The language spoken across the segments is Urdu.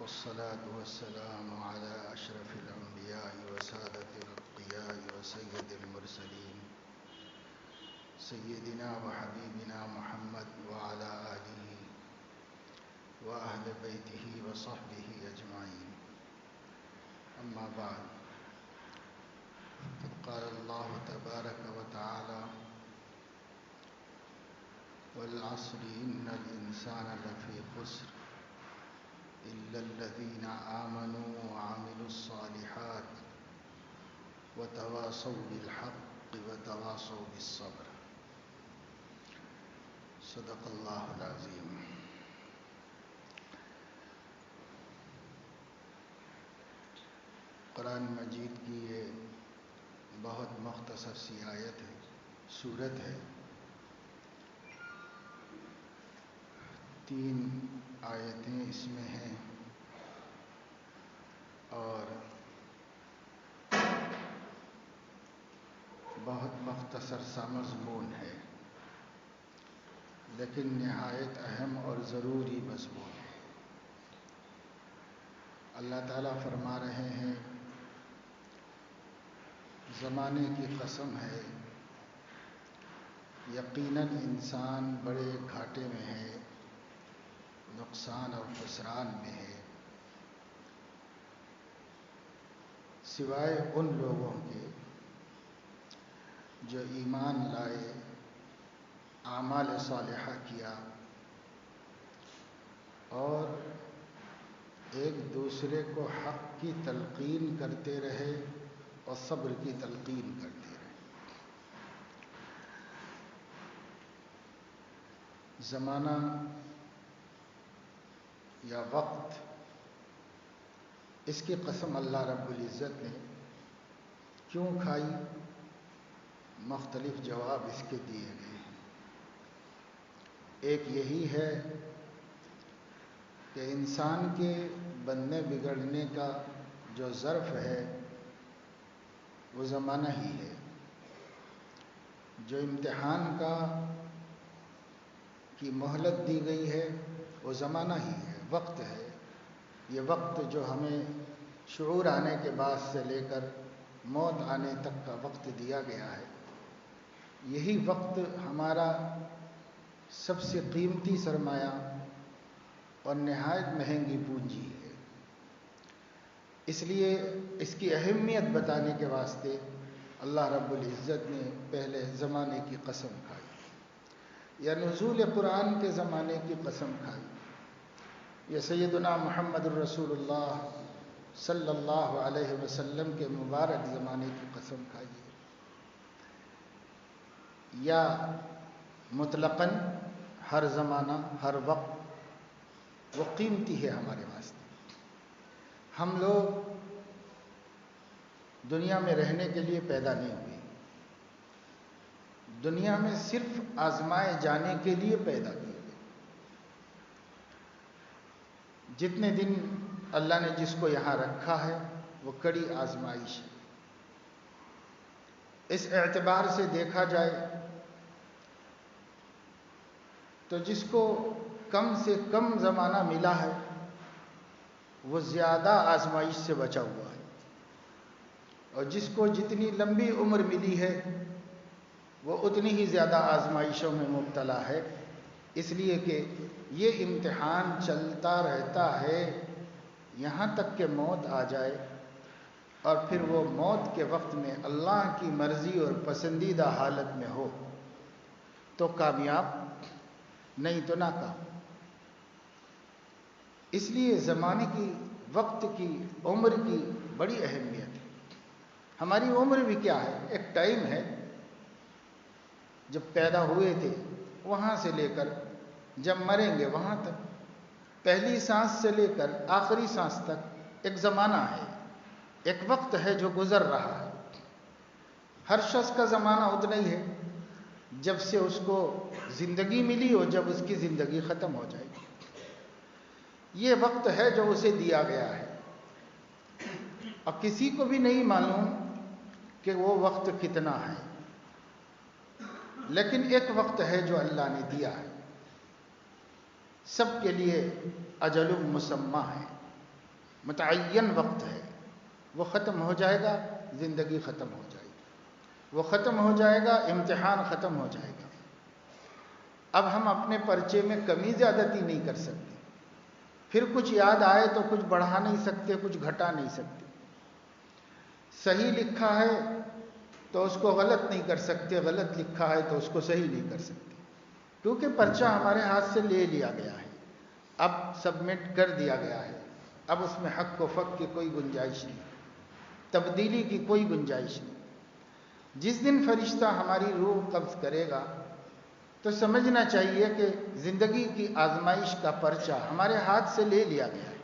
والصلاة والسلام على أشرف الأنبياء وسادة الأتقياء وسيد المرسلين سيدنا وحبيبنا محمد وعلى آله وأهل بيته وصحبه أجمعين. أما بعد، فقد قال الله تبارك وتعالى: والعصر إن الإنسان لفي خسر إلا الذين آمنوا وعملوا الصالحات وتواصوا بالحق وتواصوا بالصبر. صدق اللہ العظیم. قرآن مجید کی یہ بہت مختصر سی آیت ہے، سورت ہے. 3 آیتیں اس میں ہیں اور بہت مختصر سا مضمون ہے، لیکن نہایت اہم اور ضروری مضمون ہے. اللہ تعالیٰ فرما رہے ہیں: زمانے کی قسم ہے، یقیناً انسان بڑے گھاٹے میں ہے، نقصان اور خسران میں ہے، سوائے ان لوگوں کے جو ایمان لائے، اعمال صالحہ کیا اور ایک دوسرے کو حق کی تلقین کرتے رہے اور صبر کی تلقین کرتے رہے. زمانہ یا وقت، اس کی قسم اللہ رب العزت نے کیوں کھائی؟ مختلف جواب اس کے دیے گئے ہیں. ایک یہی ہے کہ انسان کے بننے بگڑنے کا جو ظرف ہے وہ زمانہ ہی ہے. جو امتحان کی مہلت دی گئی ہے وہ زمانہ ہی ہے، وقت ہے. یہ وقت جو ہمیں شعور آنے کے بعد سے لے کر موت آنے تک کا وقت دیا گیا ہے، یہی وقت ہمارا سب سے قیمتی سرمایہ اور نہایت مہنگی پونجی ہے. اس لیے اس کی اہمیت بتانے کے واسطے اللہ رب العزت نے پہلے زمانے کی قسم کھائی، یا نزول قرآن کے زمانے کی قسم کھائی، یا سیدنا محمد الرسول اللہ صلی اللہ علیہ وسلم کے مبارک زمانے کی قسم کھائی، یا مطلقاً ہر زمانہ ہر وقت وہ قیمتی ہے ہمارے واسطے. ہم لوگ دنیا میں رہنے کے لیے پیدا نہیں ہوئے، دنیا میں صرف آزمائے جانے کے لیے پیدا کیے گئے. جتنے دن اللہ نے جس کو یہاں رکھا ہے وہ کڑی آزمائش ہے. اس اعتبار سے دیکھا جائے تو جس کو کم سے کم زمانہ ملا ہے وہ زیادہ آزمائش سے بچا ہوا ہے، اور جس کو جتنی لمبی عمر ملی ہے وہ اتنی ہی زیادہ آزمائشوں میں مبتلا ہے. اس لیے کہ یہ امتحان چلتا رہتا ہے یہاں تک کہ موت آ جائے، اور پھر وہ موت کے وقت میں اللہ کی مرضی اور پسندیدہ حالت میں ہو تو کامیاب، نہیں تو ناکام. اس لیے زمانے کی، وقت کی، عمر کی بڑی اہمیت ہے. ہماری عمر بھی کیا ہے؟ ایک ٹائم ہے. جب پیدا ہوئے تھے وہاں سے لے کر جب مریں گے وہاں تک، پہلی سانس سے لے کر آخری سانس تک ایک زمانہ ہے، ایک وقت ہے جو گزر رہا ہے. ہر شخص کا زمانہ اتنا ہی ہے جب سے اس کو زندگی ملی اور جب اس کی زندگی ختم ہو جائے گی. یہ وقت ہے جو اسے دیا گیا ہے، اور کسی کو بھی نہیں معلوم کہ وہ وقت کتنا ہے، لیکن ایک وقت ہے جو اللہ نے دیا ہے. سب کے لیے اجل مسمى ہے. متعین وقت ہے، وہ ختم ہو جائے گا، زندگی ختم ہو جائے گی، وہ ختم ہو جائے گا، امتحان ختم ہو جائے گا۔ اب ہم اپنے پرچے میں کمی زیادتی نہیں کر سکتے، پھر کچھ یاد آئے تو کچھ بڑھا نہیں سکتے، کچھ گھٹا نہیں سکتے۔ صحیح لکھا ہے تو اس کو غلط نہیں کر سکتے، غلط لکھا ہے تو اس کو صحیح نہیں کر سکتے، کیونکہ پرچہ ہمارے ہاتھ سے لے لیا گیا ہے، اب سبمٹ کر دیا گیا ہے، اب اس میں حق و فق کی کوئی گنجائش نہیں، تبدیلی کی کوئی گنجائش نہیں۔ جس دن فرشتہ ہماری روح قبض کرے گا تو سمجھنا چاہیے کہ زندگی کی آزمائش کا پرچہ ہمارے ہاتھ سے لے لیا گیا ہے،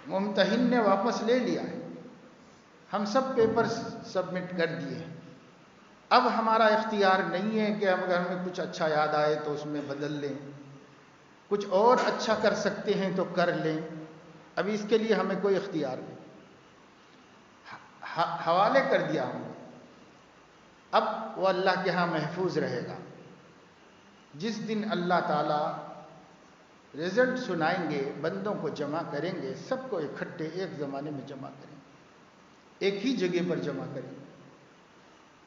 ممتحن نے واپس لے لیا ہے، ہم سب پیپر سبمٹ کر دیے ہیں۔ اب ہمارا اختیار نہیں ہے کہ اگر ہمیں کچھ اچھا یاد آئے تو اس میں بدل لیں، کچھ اور اچھا کر سکتے ہیں تو کر لیں، ابھی اس کے لیے ہمیں کوئی اختیار نہیں، حوالے کر دیا ہم نے، اب وہ اللہ کے ہاں محفوظ رہے گا۔ جس دن اللہ تعالیٰ رزلٹ سنائیں گے، بندوں کو جمع کریں گے، سب کو اکٹھے ایک زمانے میں جمع کریں گے، ایک ہی جگہ پر جمع کریں گے،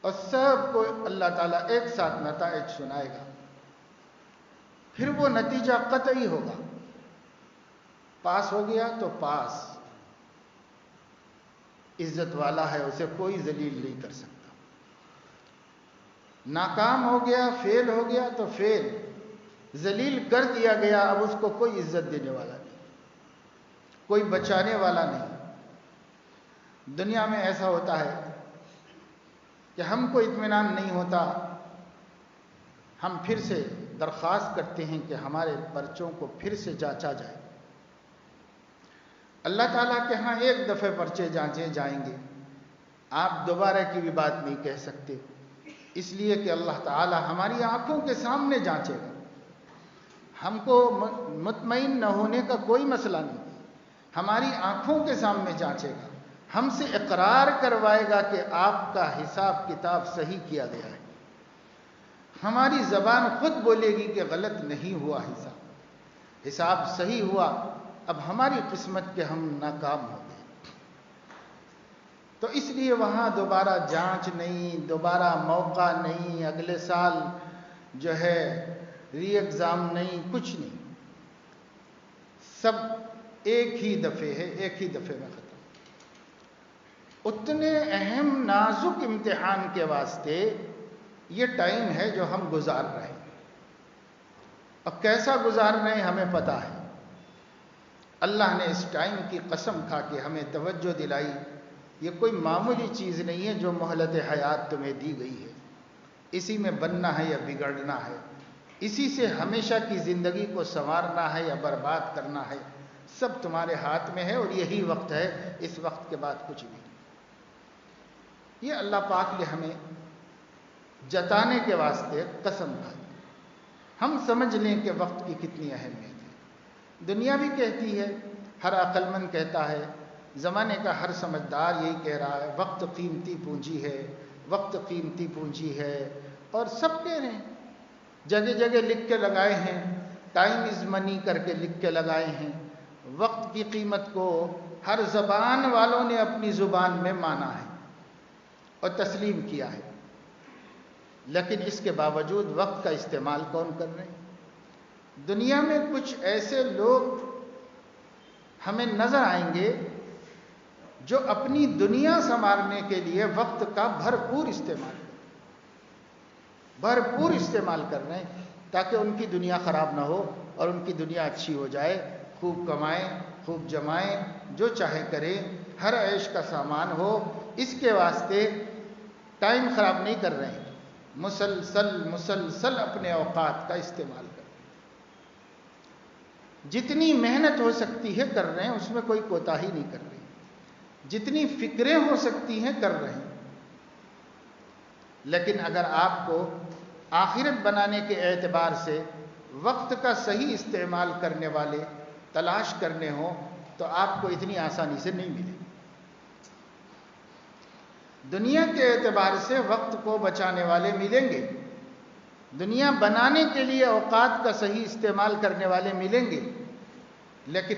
اور سب کو اللہ تعالیٰ ایک ساتھ نتائج سنائے گا۔ پھر وہ نتیجہ قطعی ہوگا، پاس ہو گیا تو پاس، عزت والا ہے، اسے کوئی ذلیل نہیں کر سکتا۔ ناکام ہو گیا، فیل ہو گیا تو فیل، ذلیل کر دیا گیا، اب اس کو کوئی عزت دینے والا نہیں، کوئی بچانے والا نہیں۔ دنیا میں ایسا ہوتا ہے کہ ہم کو اطمینان نہیں ہوتا، ہم پھر سے درخواست کرتے ہیں کہ ہمارے پرچوں کو پھر سے جانچا جائے۔ اللہ تعالیٰ کے ہاں ایک دفعہ پرچے جانچے جائیں گے، آپ دوبارہ کی بھی بات نہیں کہہ سکتے، اس لیے کہ اللہ تعالیٰ ہماری آنکھوں کے سامنے جانچے گا۔ ہم کو مطمئن نہ ہونے کا کوئی مسئلہ نہیں، ہماری آنکھوں کے سامنے جانچے گا، ہم سے اقرار کروائے گا کہ آپ کا حساب کتاب صحیح کیا گیا ہے۔ ہماری زبان خود بولے گی کہ غلط نہیں ہوا، حساب صحیح ہوا، اب ہماری قسمت کے ہم ناکام ہو گئے۔ تو اس لیے وہاں دوبارہ جانچ نہیں، دوبارہ موقع نہیں، اگلے سال جو ہے ری ایگزام نہیں، کچھ نہیں، سب ایک ہی دفعے ہے، ایک ہی دفعے میں ختم۔ اتنے اہم نازک امتحان کے واسطے یہ ٹائم ہے جو ہم گزار رہے ہیں، اور کیسا گزار رہے ہیں ہمیں پتہ ہے۔ اللہ نے اس ٹائم کی قسم کھا کے ہمیں توجہ دلائی، یہ کوئی معمولی چیز نہیں ہے جو مہلت حیات تمہیں دی گئی ہے، اسی میں بننا ہے یا بگڑنا ہے، اسی سے ہمیشہ کی زندگی کو سنوارنا ہے یا برباد کرنا ہے، سب تمہارے ہاتھ میں ہے، اور یہی وقت ہے، اس وقت کے بعد کچھ بھی نہیں۔ یہ اللہ پاک نے ہمیں جتانے کے واسطے قسم کھائی، ہم سمجھ لیں کہ وقت کی کتنی اہمیت ہے۔ دنیا بھی کہتی ہے، ہر عقل مند کہتا ہے، زمانے کا ہر سمجھدار یہی کہہ رہا ہے، وقت قیمتی پونجی ہے، وقت قیمتی پونجی ہے، اور سب کہہ رہے ہیں، جگہ جگہ لکھ کے لگائے ہیں، ٹائم از منی کر کے لکھ کے لگائے ہیں۔ وقت کی قیمت کو ہر زبان والوں نے اپنی زبان میں مانا ہے اور تسلیم کیا ہے، لیکن اس کے باوجود وقت کا استعمال کون کر رہے ہیں؟ دنیا میں کچھ ایسے لوگ ہمیں نظر آئیں گے جو اپنی دنیا سنوارنے کے لیے وقت کا بھرپور استعمال کر رہے ہیں، تاکہ ان کی دنیا خراب نہ ہو اور ان کی دنیا اچھی ہو جائے، خوب کمائیں، خوب جمائیں، جو چاہے کریں، ہر عیش کا سامان ہو، اس کے واسطے ٹائم خراب نہیں کر رہے ہیں، مسلسل اپنے اوقات کا استعمال کر رہے ہیں، جتنی محنت ہو سکتی ہے کر رہے ہیں، اس میں کوئی کوتاہی نہیں کر رہے، جتنی فکریں ہو سکتی ہیں کر رہے ہیں۔ لیکن اگر آپ کو آخرت بنانے کے اعتبار سے وقت کا صحیح استعمال کرنے والے تلاش کرنے ہوں تو آپ کو اتنی آسانی سے نہیں ملے۔ دنیا کے اعتبار سے وقت کو بچانے والے ملیں گے، دنیا بنانے کے لیے اوقات کا صحیح استعمال کرنے والے ملیں گے، لیکن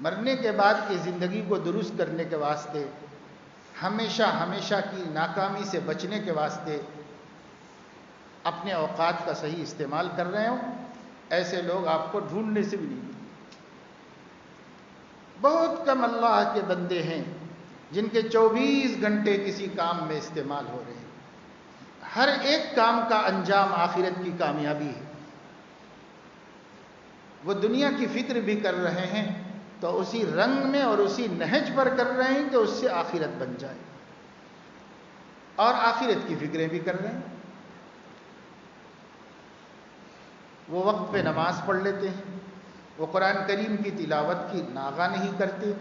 مرنے کے بعد کی زندگی کو درست کرنے کے واسطے، ہمیشہ ہمیشہ کی ناکامی سے بچنے کے واسطے اپنے اوقات کا صحیح استعمال کر رہے ہوں، ایسے لوگ آپ کو ڈھونڈنے سے بھی نہیں ملیں۔ بہت کم اللہ کے بندے ہیں جن کے 24 گھنٹے کسی کام میں استعمال ہو رہے ہیں۔ ہر ایک کام کا انجام آخرت کی کامیابی ہے۔ وہ دنیا کی فکر بھی کر رہے ہیں تو اسی رنگ میں اور اسی نہج پر کر رہے ہیں کہ اس سے آخرت بن جائے، اور آخرت کی فکریں بھی کر رہے ہیں۔ وہ وقت پہ نماز پڑھ لیتے ہیں، وہ قرآن کریم کی تلاوت کی ناغہ نہیں کرتے،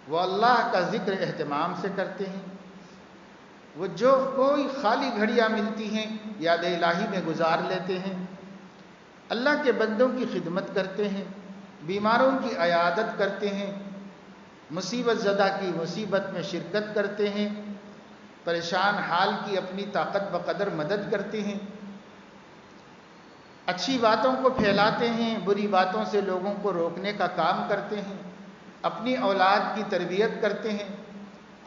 وہ اللہ کا ذکر اہتمام سے کرتے ہیں، وہ جو کوئی خالی گھڑیاں ملتی ہیں یاد الہی میں گزار لیتے ہیں، اللہ کے بندوں کی خدمت کرتے ہیں، بیماروں کی عیادت کرتے ہیں، مصیبت زدہ کی مصیبت میں شرکت کرتے ہیں، پریشان حال کی اپنی طاقت بقدر مدد کرتے ہیں، اچھی باتوں کو پھیلاتے ہیں، بری باتوں سے لوگوں کو روکنے کا کام کرتے ہیں، اپنی اولاد کی تربیت کرتے ہیں،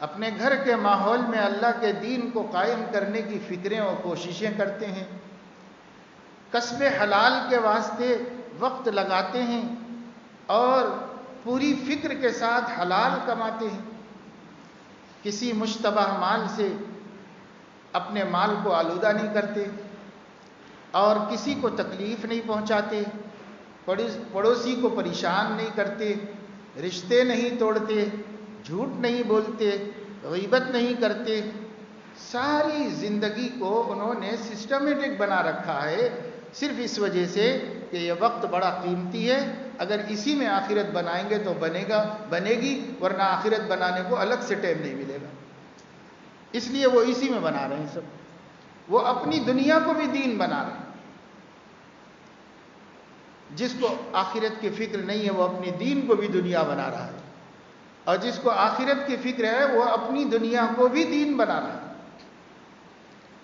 اپنے گھر کے ماحول میں اللہ کے دین کو قائم کرنے کی فکریں اور کوششیں کرتے ہیں، کسب حلال کے واسطے وقت لگاتے ہیں اور پوری فکر کے ساتھ حلال کماتے ہیں، کسی مشتبہ مال سے اپنے مال کو آلودہ نہیں کرتے اور کسی کو تکلیف نہیں پہنچاتے، پڑوسی کو پریشان نہیں کرتے، رشتے نہیں توڑتے، جھوٹ نہیں بولتے، غیبت نہیں کرتے۔ ساری زندگی کو انہوں نے سسٹمیٹک بنا رکھا ہے، صرف اس وجہ سے کہ یہ وقت بڑا قیمتی ہے، اگر اسی میں آخرت بنائیں گے تو بنے گی، ورنہ آخرت بنانے کو الگ سے ٹائم نہیں ملے گا، اس لیے وہ اسی میں بنا رہے ہیں سب۔ وہ اپنی دنیا کو بھی دین بنا رہے ہیں۔ جس کو آخرت کی فکر نہیں ہے وہ اپنی دین کو بھی دنیا بنا رہا ہے، اور جس کو آخرت کی فکر ہے وہ اپنی دنیا کو بھی دین بنا رہا ہے،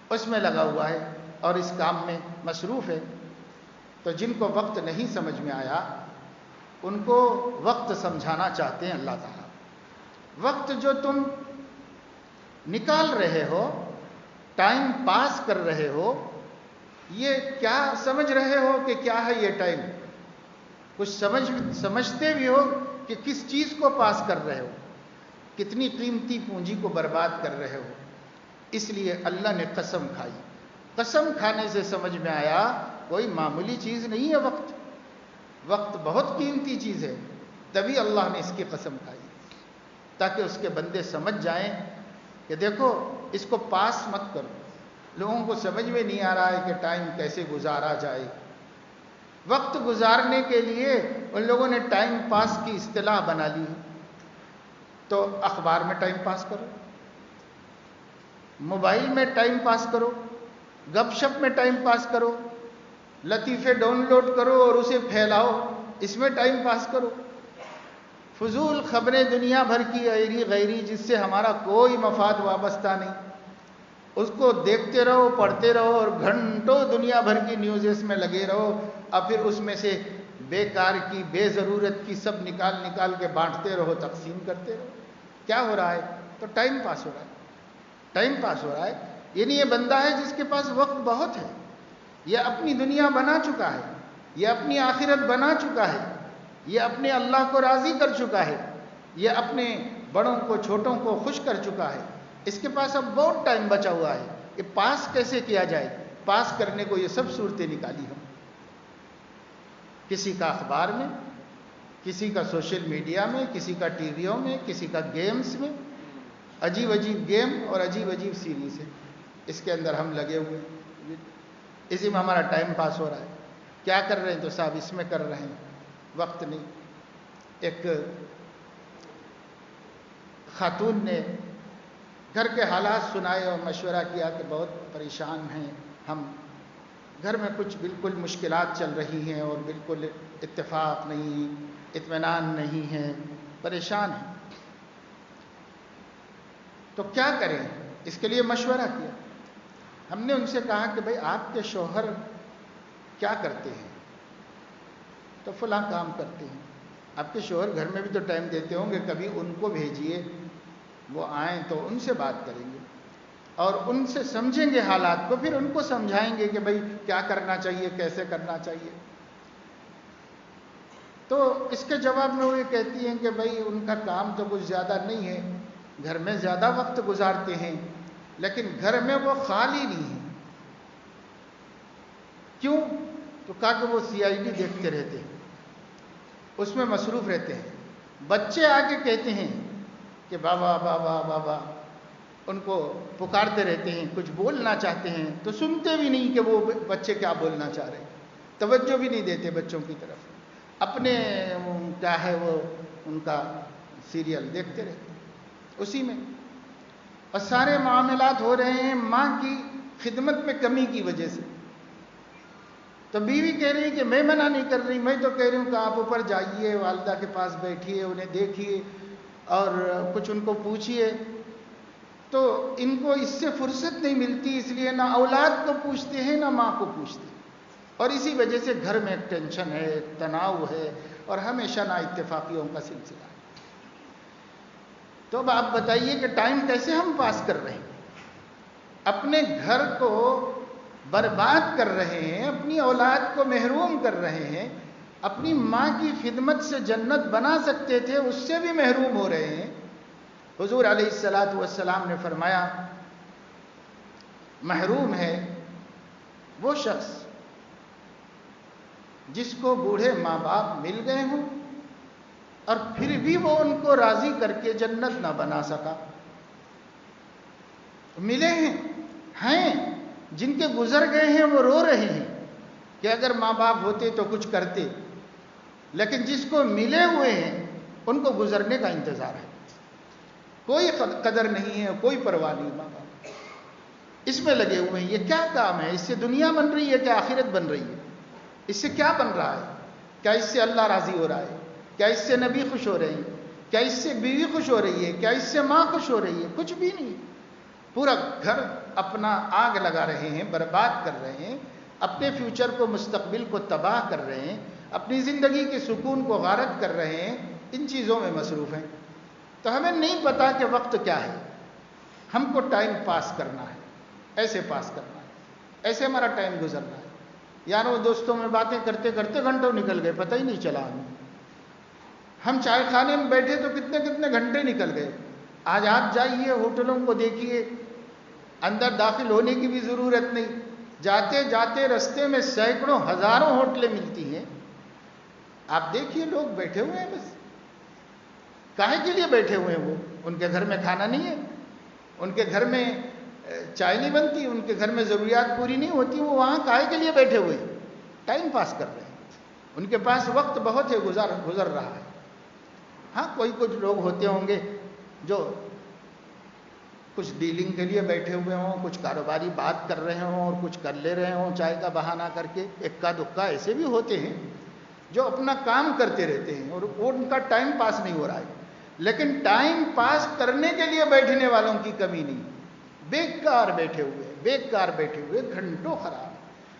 اس میں لگا ہوا ہے اور اس کام میں مصروف ہے۔ تو جن کو وقت نہیں سمجھ میں آیا ان کو وقت سمجھانا چاہتے ہیں اللہ تعالیٰ۔ وقت جو تم نکال رہے ہو، ٹائم پاس کر رہے ہو، یہ کیا سمجھ رہے ہو کہ کیا ہے یہ ٹائم؟ کچھ سمجھتے بھی ہو کہ کس چیز کو پاس کر رہے ہو، کتنی قیمتی پونجی کو برباد کر رہے ہو؟ اس لیے اللہ نے قسم کھائی۔ قسم کھانے سے سمجھ میں آیا کوئی معمولی چیز نہیں ہے وقت، وقت بہت قیمتی چیز ہے، تبھی اللہ نے اس کی قسم کھائی تاکہ اس کے بندے سمجھ جائیں کہ دیکھو اس کو پاس مت کرو۔ لوگوں کو سمجھ میں نہیں آ رہا ہے کہ ٹائم کیسے گزارا جائے۔ وقت گزارنے کے لیے ان لوگوں نے ٹائم پاس کی اصطلاح بنا لی ہے، تو اخبار میں ٹائم پاس کرو، موبائل میں ٹائم پاس کرو، گپ شپ میں ٹائم پاس کرو، لطیفے ڈاؤن لوڈ کرو اور اسے پھیلاؤ، اس میں ٹائم پاس کرو، فضول خبریں دنیا بھر کی ایری غیری جس سے ہمارا کوئی مفاد وابستہ نہیں، اس کو دیکھتے رہو، پڑھتے رہو اور گھنٹوں دنیا بھر کی نیوزز میں لگے رہو، اور پھر اس میں سے بیکار کی بے ضرورت کی سب نکال کے بانٹتے رہو، تقسیم کرتے رہو۔ کیا ہو رہا ہے؟ تو ٹائم پاس ہو رہا ہے، ٹائم پاس ہو رہا ہے۔ یعنی یہ بندہ ہے جس کے پاس وقت بہت ہے، یہ اپنی دنیا بنا چکا ہے، یہ اپنی آخرت بنا چکا ہے، یہ اپنے اللہ کو راضی کر چکا ہے، یہ اپنے بڑوں کو چھوٹوں کو خوش کر چکا ہے، اس کے پاس اب بہت ٹائم بچا ہوا ہے کہ پاس کیسے کیا جائے۔ پاس کرنے کو یہ سب صورتیں نکالی ہم، کسی کا اخبار میں، کسی کا سوشل میڈیا میں، کسی کا ٹی ویوں میں، کسی کا گیمز میں، عجیب عجیب گیم اور عجیب عجیب سیریز ہے، اس کے اندر ہم لگے ہوئے ہیں، اسی میں ہمارا ٹائم پاس ہو رہا ہے۔ کیا کر رہے ہیں؟ تو صاحب اس میں کر رہے ہیں، وقت نہیں۔ ایک خاتون نے گھر کے حالات سنائے اور مشورہ کیا کہ بہت پریشان ہیں ہم، گھر میں کچھ بالکل مشکلات چل رہی ہیں اور بالکل اتفاق نہیں، اطمینان نہیں ہے، پریشان ہیں، تو کیا کریں؟ اس کے لیے مشورہ کیا۔ ہم نے ان سے کہا کہ بھئی آپ کے شوہر کیا کرتے ہیں؟ تو فلاں کام کرتے ہیں. آپ کے شوہر گھر میں بھی تو ٹائم دیتے ہوں گے, کبھی ان کو بھیجیے, وہ آئیں تو ان سے بات کریں گے اور ان سے سمجھیں گے حالات کو, پھر ان کو سمجھائیں گے کہ بھائی کیا کرنا چاہیے, کیسے کرنا چاہیے. تو اس کے جواب میں وہ یہ کہتی ہیں کہ بھائی ان کا کام تو کچھ زیادہ نہیں ہے, گھر میں زیادہ وقت گزارتے ہیں, لیکن گھر میں وہ خالی نہیں ہے. کیوں؟ تو کہا کہ وہ CID دیکھتے رہتے ہیں, اس میں مصروف رہتے ہیں. بچے آ کے کہتے ہیں کہ بابا بابا بابا, ان کو پکارتے رہتے ہیں, کچھ بولنا چاہتے ہیں تو سنتے بھی نہیں کہ وہ بچے کیا بولنا چاہ رہے ہیں, توجہ بھی نہیں دیتے بچوں کی طرف, اپنے کیا ہے وہ ان کا سیریل دیکھتے رہتے ہیں اسی میں. اور سارے معاملات ہو رہے ہیں ماں کی خدمت میں کمی کی وجہ سے. تو بیوی کہہ رہی کہ میں منع نہیں کر رہی, میں تو کہہ رہی ہوں کہ آپ اوپر جائیے, والدہ کے پاس بیٹھیے, انہیں دیکھیے اور کچھ ان کو پوچھیے. تو ان کو اس سے فرصت نہیں ملتی, اس لیے نہ اولاد کو پوچھتے ہیں نہ ماں کو پوچھتے ہیں, اور اسی وجہ سے گھر میں ایک ٹینشن ہے, ایک تناؤ ہے, اور ہمیشہ نا اتفاقیوں کا سلسلہ ہے. تو اب آپ بتائیے کہ ٹائم کیسے ہم پاس کر رہے ہیں؟ اپنے گھر کو برباد کر رہے ہیں, اپنی اولاد کو محروم کر رہے ہیں, اپنی ماں کی خدمت سے جنت بنا سکتے تھے اس سے بھی محروم ہو رہے ہیں. حضور علیہ الصلاۃ والسلام نے فرمایا محروم ہے وہ شخص جس کو بوڑھے ماں باپ مل گئے ہوں اور پھر بھی وہ ان کو راضی کر کے جنت نہ بنا سکا. ملے ہیں جن کے گزر گئے ہیں وہ رو رہے ہیں کہ اگر ماں باپ ہوتے تو کچھ کرتے, لیکن جس کو ملے ہوئے ہیں ان کو گزرنے کا انتظار ہے, کوئی قدر نہیں ہے, کوئی پرواہ نہیں. ماں باپ اس میں لگے ہوئے ہیں, یہ کیا کام ہے؟ اس سے دنیا بن رہی ہے کیا آخرت بن رہی ہے؟ اس سے کیا بن رہا ہے؟ کیا اس سے اللہ راضی ہو رہا ہے؟ کیا اس سے نبی خوش ہو رہے ہیں؟ کیا اس سے بیوی خوش ہو رہی ہے؟ کیا اس سے ماں خوش ہو رہی ہے؟ کچھ بھی نہیں. پورا گھر اپنا آگ لگا رہے ہیں, برباد کر رہے ہیں, اپنے فیوچر کو, مستقبل کو تباہ کر رہے ہیں, اپنی زندگی کے سکون کو غارت کر رہے ہیں, ان چیزوں میں مصروف ہیں. تو ہمیں نہیں پتا کہ وقت کیا ہے. ہم کو ٹائم پاس کرنا ہے, ایسے پاس کرنا ہے, ایسے ہمارا ٹائم گزرنا ہے. یاروں دوستوں میں باتیں کرتے کرتے گھنٹوں نکل گئے, پتہ ہی نہیں چلا ہمیں. ہم چائے خانے میں بیٹھے تو کتنے کتنے گھنٹے نکل گئے. آج آپ جائیے ہوٹلوں کو دیکھیے, اندر داخل ہونے کی بھی ضرورت نہیں, جاتے جاتے رستے میں سینکڑوں ہزاروں ہوٹلیں ملتی ہیں. آپ دیکھیے لوگ بیٹھے ہوئے ہیں, بس کاہے کے لیے بیٹھے ہوئے ہیں؟ وہ ان کے گھر میں کھانا نہیں ہے, ان کے گھر میں چائے نہیں بنتی, ان کے گھر میں ضروریات پوری نہیں ہوتی, وہ وہاں کاہے کے لیے بیٹھے ہوئے ہیں؟ ٹائم پاس کر رہے ہیں. ان کے پاس وقت بہت ہے, گزر رہا ہے. ہاں کوئی کچھ لوگ ہوتے ہوں گے جو کچھ ڈیلنگ کے لیے بیٹھے ہوئے ہوں, کچھ کاروباری بات کر رہے ہوں اور کچھ کر لے رہے ہوں چائے کا بہانہ کر کے. اکا دکا ایسے بھی ہوتے ہیں جو اپنا کام کرتے رہتے ہیں اور ان کا ٹائم پاس نہیں ہو رہا ہے. لیکن ٹائم پاس کرنے کے لیے بیٹھنے والوں کی کمی نہیں. بیکار بیٹھے ہوئے گھنٹوں خراب,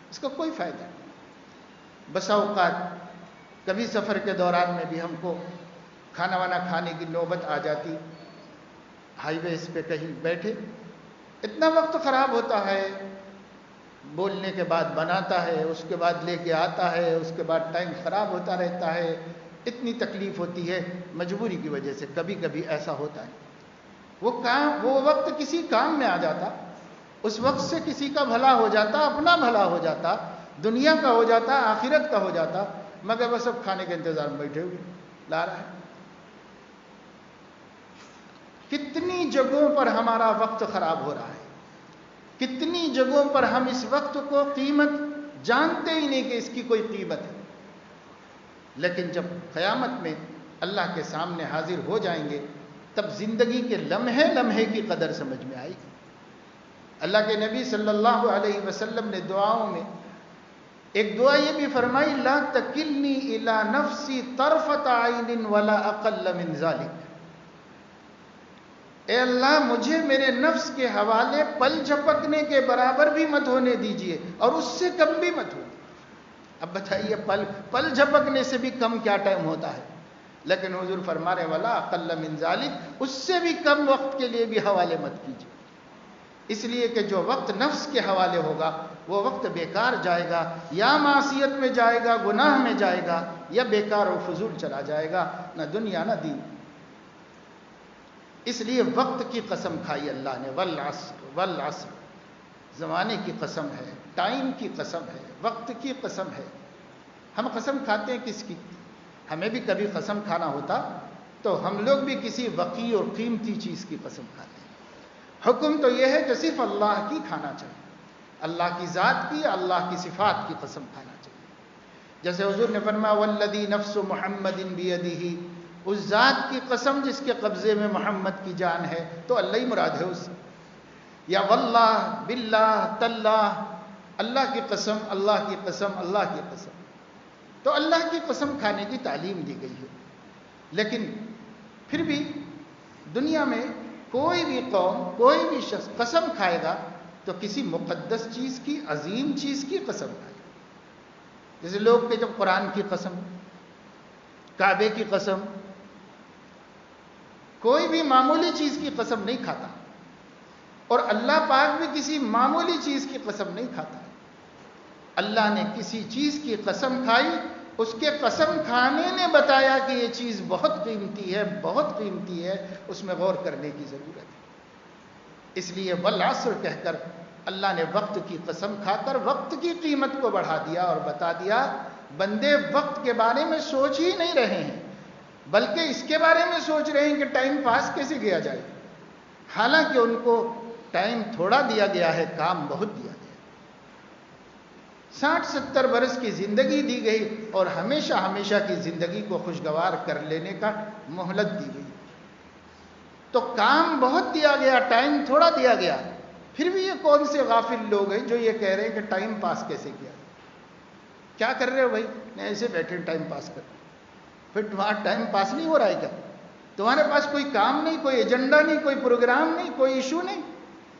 اس کا کوئی فائدہ نہیں. بسا اوقات کبھی سفر کے دوران میں بھی ہم کو کھانا وانا کھانے کی نوبت آ جاتی, ہائی ویز پہ کہیں بیٹھے, اتنا وقت خراب ہوتا ہے, بولنے کے بعد بناتا ہے, اس کے بعد لے کے آتا ہے, اس کے بعد ٹائم خراب ہوتا رہتا ہے. اتنی تکلیف ہوتی ہے مجبوری کی وجہ سے, کبھی کبھی ایسا ہوتا ہے. وہ وقت کسی کام میں آ جاتا, اس وقت سے کسی کا بھلا ہو جاتا, اپنا بھلا ہو جاتا, دنیا کا ہو جاتا, آخرت کا ہو جاتا, مگر وہ سب کھانے کے انتظار میں بیٹھے ہوئے لا رہا ہے. کتنی جگہوں پر ہمارا وقت خراب ہو رہا ہے, کتنی جگہوں پر ہم اس وقت کو قیمت جانتے ہی نہیں کہ اس کی کوئی قیمت ہے. لیکن جب قیامت میں اللہ کے سامنے حاضر ہو جائیں گے تب زندگی کے لمحے لمحے کی قدر سمجھ میں آئے گی. اللہ کے نبی صلی اللہ علیہ وسلم نے دعاؤں میں ایک دعا یہ بھی فرمائی, لا تکلنی الی نفسی طرفۃ عین ولا اقل من ذلک. اے اللہ مجھے میرے نفس کے حوالے پل جھپکنے کے برابر بھی مت ہونے دیجیے اور اس سے کم بھی مت ہو. اب بتائیے پل جھپکنے سے بھی کم کیا ٹائم ہوتا ہے؟ لیکن حضور فرمانے والا اقل من ذالک، اس سے بھی کم وقت کے لیے بھی حوالے مت کیجیے، اس لیے کہ جو وقت نفس کے حوالے ہوگا وہ وقت بیکار جائے گا، یا معصیت میں جائے گا، گناہ میں جائے گا، یا بیکار و فضول چلا جائے گا، نہ دنیا نہ دین۔ اس لیے وقت کی قسم کھائی اللہ نے، والعصر، زمانے کی قسم ہے، ٹائم کی قسم ہے، وقت کی قسم ہے۔ ہم قسم کھاتے ہیں کس کی؟ ہمیں بھی کبھی قسم کھانا ہوتا تو ہم لوگ بھی کسی وقیع اور قیمتی چیز کی قسم کھاتے ہیں۔ حکم تو یہ ہے کہ صرف اللہ کی کھانا چاہیے، اللہ کی ذات کی، اللہ کی صفات کی قسم کھانا چاہیے۔ جیسے حضور نے فرمایا والذی نفس محمد بیدہ، اس ذات کی قسم جس کے قبضے میں محمد کی جان ہے، تو اللہ ہی مراد ہے اس سے۔ یا واللہ، باللہ، تاللہ، اللہ کی قسم، اللہ کی قسم، اللہ کی قسم۔ تو اللہ کی قسم کھانے کی تعلیم دی گئی ہے۔ لیکن پھر بھی دنیا میں کوئی بھی قوم، کوئی بھی شخص قسم کھائے گا تو کسی مقدس چیز کی، عظیم چیز کی قسم کھائے گا۔ جیسے لوگ کہ جب قرآن کی قسم، کعبے کی قسم، کوئی بھی معمولی چیز کی قسم نہیں کھاتا، اور اللہ پاک بھی کسی معمولی چیز کی قسم نہیں کھاتا۔ اللہ نے کسی چیز کی قسم کھائی، اس کے قسم کھانے نے بتایا کہ یہ چیز بہت قیمتی ہے، بہت قیمتی ہے، اس میں غور کرنے کی ضرورت ہے۔ اس لیے والعصر کہہ کر اللہ نے وقت کی قسم کھا کر وقت کی قیمت کو بڑھا دیا اور بتا دیا بندے وقت کے بارے میں سوچ ہی نہیں رہے ہیں، بلکہ اس کے بارے میں سوچ رہے ہیں کہ ٹائم پاس کیسے کیا جائے، حالانکہ ان کو ٹائم تھوڑا دیا گیا ہے، کام بہت دیا گیا۔ 60-70 برس کی زندگی دی گئی اور ہمیشہ ہمیشہ کی زندگی کو خوشگوار کر لینے کا مہلت دی گئی، تو کام بہت دیا گیا، ٹائم تھوڑا دیا گیا۔ پھر بھی یہ کون سے غافل لوگ ہیں جو یہ کہہ رہے ہیں کہ ٹائم پاس کیسے کیا کر رہے ہو بھائی؟ نہیں، ایسے بیٹھے ٹائم پاس کر۔ پھر تمہارا ٹائم پاس نہیں ہو رہا ہے کیا؟ تمہارے پاس کوئی کام نہیں، کوئی ایجنڈا نہیں، کوئی پروگرام نہیں، کوئی ایشو نہیں،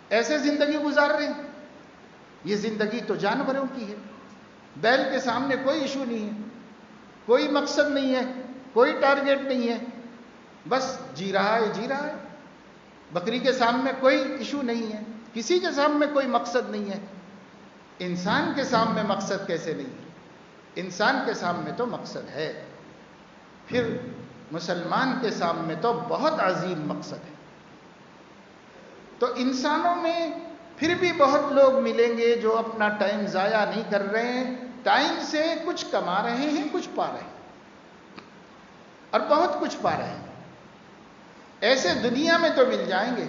ایسے زندگی گزار رہے ہیں؟ یہ زندگی تو جانوروں کی ہے، بیل کے سامنے کوئی ایشو نہیں ہے، کوئی مقصد نہیں ہے، کوئی ٹارگیٹ نہیں ہے، بس جی رہا ہے۔ بکری کے سامنے کوئی ایشو نہیں ہے، کسی کے سامنے کوئی مقصد نہیں ہے۔ انسان کے سامنے مقصد کیسے نہیں ہے؟ انسان کے سامنے تو مقصد ہے، پھر مسلمان کے سامنے تو بہت عظیم مقصد ہے۔ تو انسانوں میں پھر بھی بہت لوگ ملیں گے جو اپنا ٹائم ضائع نہیں کر رہے ہیں، ٹائم سے کچھ کما رہے ہیں، کچھ پا رہے ہیں، اور بہت کچھ پا رہے ہیں۔ ایسے دنیا میں تو مل جائیں گے،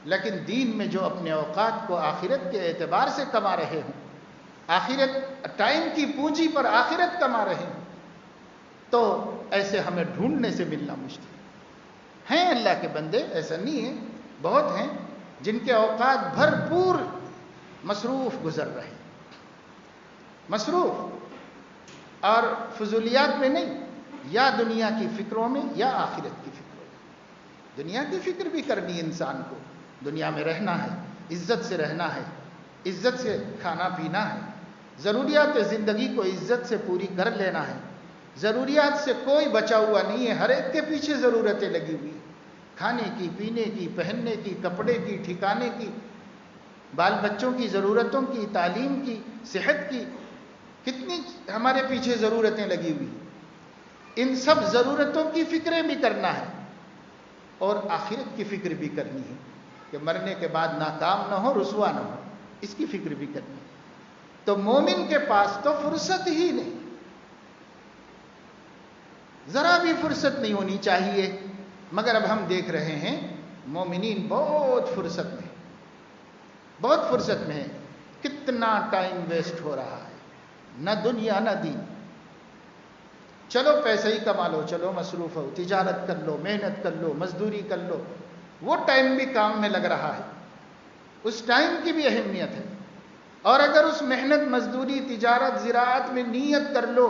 لیکن دین میں جو اپنے اوقات کو آخرت کے اعتبار سے کما رہے ہوں، آخرت، ٹائم کی پونجی پر آخرت کما رہے ہیں، تو ایسے ہمیں ڈھونڈنے سے ملنا مشکل ہیں۔ اللہ کے بندے، ایسا نہیں ہے، بہت ہیں جن کے اوقات بھرپور مصروف گزر رہے ہیں، مصروف، اور فضولیات میں نہیں، یا دنیا کی فکروں میں یا آخرت کی فکروں میں۔ دنیا کی فکر بھی کرنی انسان کو، دنیا میں رہنا ہے، عزت سے رہنا ہے، عزت سے کھانا پینا ہے، ضروریات زندگی کو عزت سے پوری کر لینا ہے۔ ضروریات سے کوئی بچا ہوا نہیں ہے، ہر ایک کے پیچھے ضرورتیں لگی ہوئی ہیں، کھانے کی، پینے کی، پہننے کی، کپڑے کی، ٹھکانے کی، بال بچوں کی ضرورتوں کی، تعلیم کی، صحت کی، کتنی ہمارے پیچھے ضرورتیں لگی ہوئی ہیں۔ ان سب ضرورتوں کی فکریں بھی کرنا ہے، اور آخرت کی فکر بھی کرنی ہے کہ مرنے کے بعد ناکام نہ ہو، رسوا نہ ہو، اس کی فکر بھی کرنی ہے۔ تو مومن کے پاس تو فرصت ہی نہیں، ذرا بھی فرصت نہیں ہونی چاہیے، مگر اب ہم دیکھ رہے ہیں مومنین بہت فرصت میں، بہت فرصت میں ہے۔ کتنا ٹائم ویسٹ ہو رہا ہے، نہ دنیا نہ دین۔ چلو پیسے ہی کما لو، چلو مصروف ہو، تجارت کر لو، محنت کر لو، مزدوری کر لو، وہ ٹائم بھی کام میں لگ رہا ہے، اس ٹائم کی بھی اہمیت ہے۔ اور اگر اس محنت، مزدوری، تجارت، زراعت میں نیت کر لو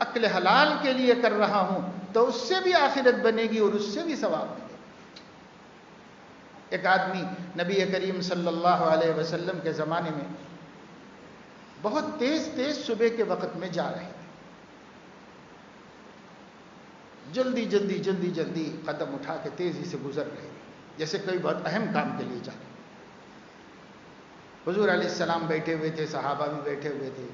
اکل حلال کے لیے کر رہا ہوں، تو اس سے بھی آخرت بنے گی اور اس سے بھی ثواب ملے گا۔ ایک آدمی نبی کریم صلی اللہ علیہ وسلم کے زمانے میں بہت تیز تیز صبح کے وقت میں جا رہے تھے، جلدی جلدی جلدی جلدی قدم اٹھا کے تیزی سے گزر رہے تھے، جیسے کوئی بہت اہم کام کے لیے جا رہے۔ حضور علیہ السلام بیٹھے ہوئے تھے، صحابہ بھی بیٹھے ہوئے تھے،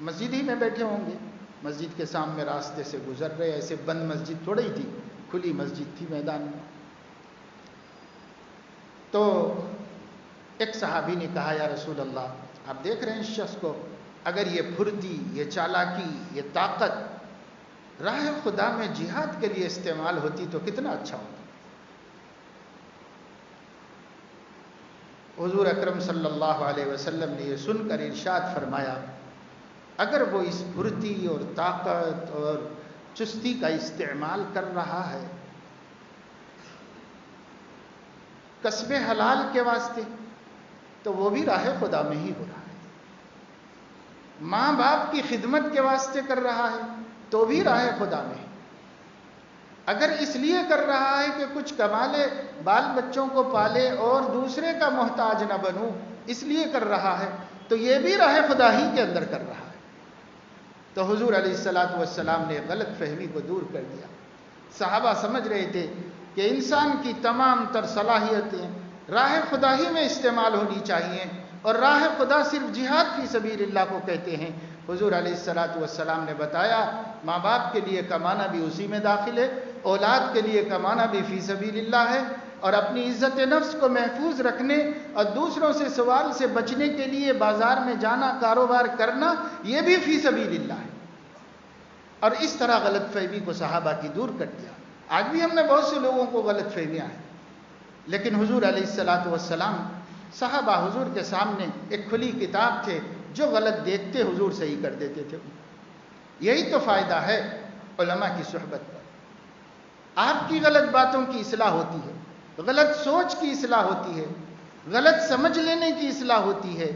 مسجد ہی میں بیٹھے ہوں گے، مسجد کے سامنے راستے سے گزر رہے، ایسے بند مسجد تھوڑی تھی، کھلی مسجد تھی میدان میں۔ تو ایک صحابی نے کہا یا رسول اللہ، آپ دیکھ رہے ہیں اس شخص کو، اگر یہ پھرتی، یہ چالاکی، یہ طاقت راہ خدا میں جہاد کے لیے استعمال ہوتی تو کتنا اچھا ہوتا۔ حضور اکرم صلی اللہ علیہ وسلم نے یہ سن کر ارشاد فرمایا، اگر وہ اس پھرتی اور طاقت اور چستی کا استعمال کر رہا ہے کسب حلال کے واسطے تو وہ بھی راہ خدا میں ہی ہو رہا ہے، ماں باپ کی خدمت کے واسطے کر رہا ہے تو بھی راہ خدا میں ہے، اگر اس لیے کر رہا ہے کہ کچھ کما لے، بال بچوں کو پالے اور دوسرے کا محتاج نہ بنوں، اس لیے کر رہا ہے تو یہ بھی راہ خدا ہی کے اندر کر رہا ہے۔ تو حضور علیہ الصلوۃ والسلام نے غلط فہمی کو دور کر دیا۔ صحابہ سمجھ رہے تھے کہ انسان کی تمام تر صلاحیتیں راہ خدا ہی میں استعمال ہونی چاہیے، اور راہ خدا صرف جہاد فی سبیل اللہ کو کہتے ہیں۔ حضور علیہ الصلوۃ والسلام نے بتایا ماں باپ کے لیے کمانا بھی اسی میں داخل ہے، اولاد کے لیے کمانا بھی فی سبیل اللہ ہے، اور اپنی عزت نفس کو محفوظ رکھنے اور دوسروں سے سوال سے بچنے کے لیے بازار میں جانا، کاروبار کرنا، یہ بھی فی سبیل اللہ ہے۔ اور اس طرح غلط فہمی کو صحابہ کی دور کر دیا۔ آج بھی ہم نے بہت سے لوگوں کو غلط فہمیاں ہیں، لیکن حضور علیہ الصلوۃ والسلام، صحابہ حضور کے سامنے ایک کھلی کتاب تھے، جو غلط دیکھتے حضور صحیح کر دیتے تھے۔ یہی تو فائدہ ہے علماء کی صحبت پر، آپ کی غلط باتوں کی اصلاح ہوتی ہے، غلط سوچ کی اصلاح ہوتی ہے، غلط سمجھ لینے کی اصلاح ہوتی ہے۔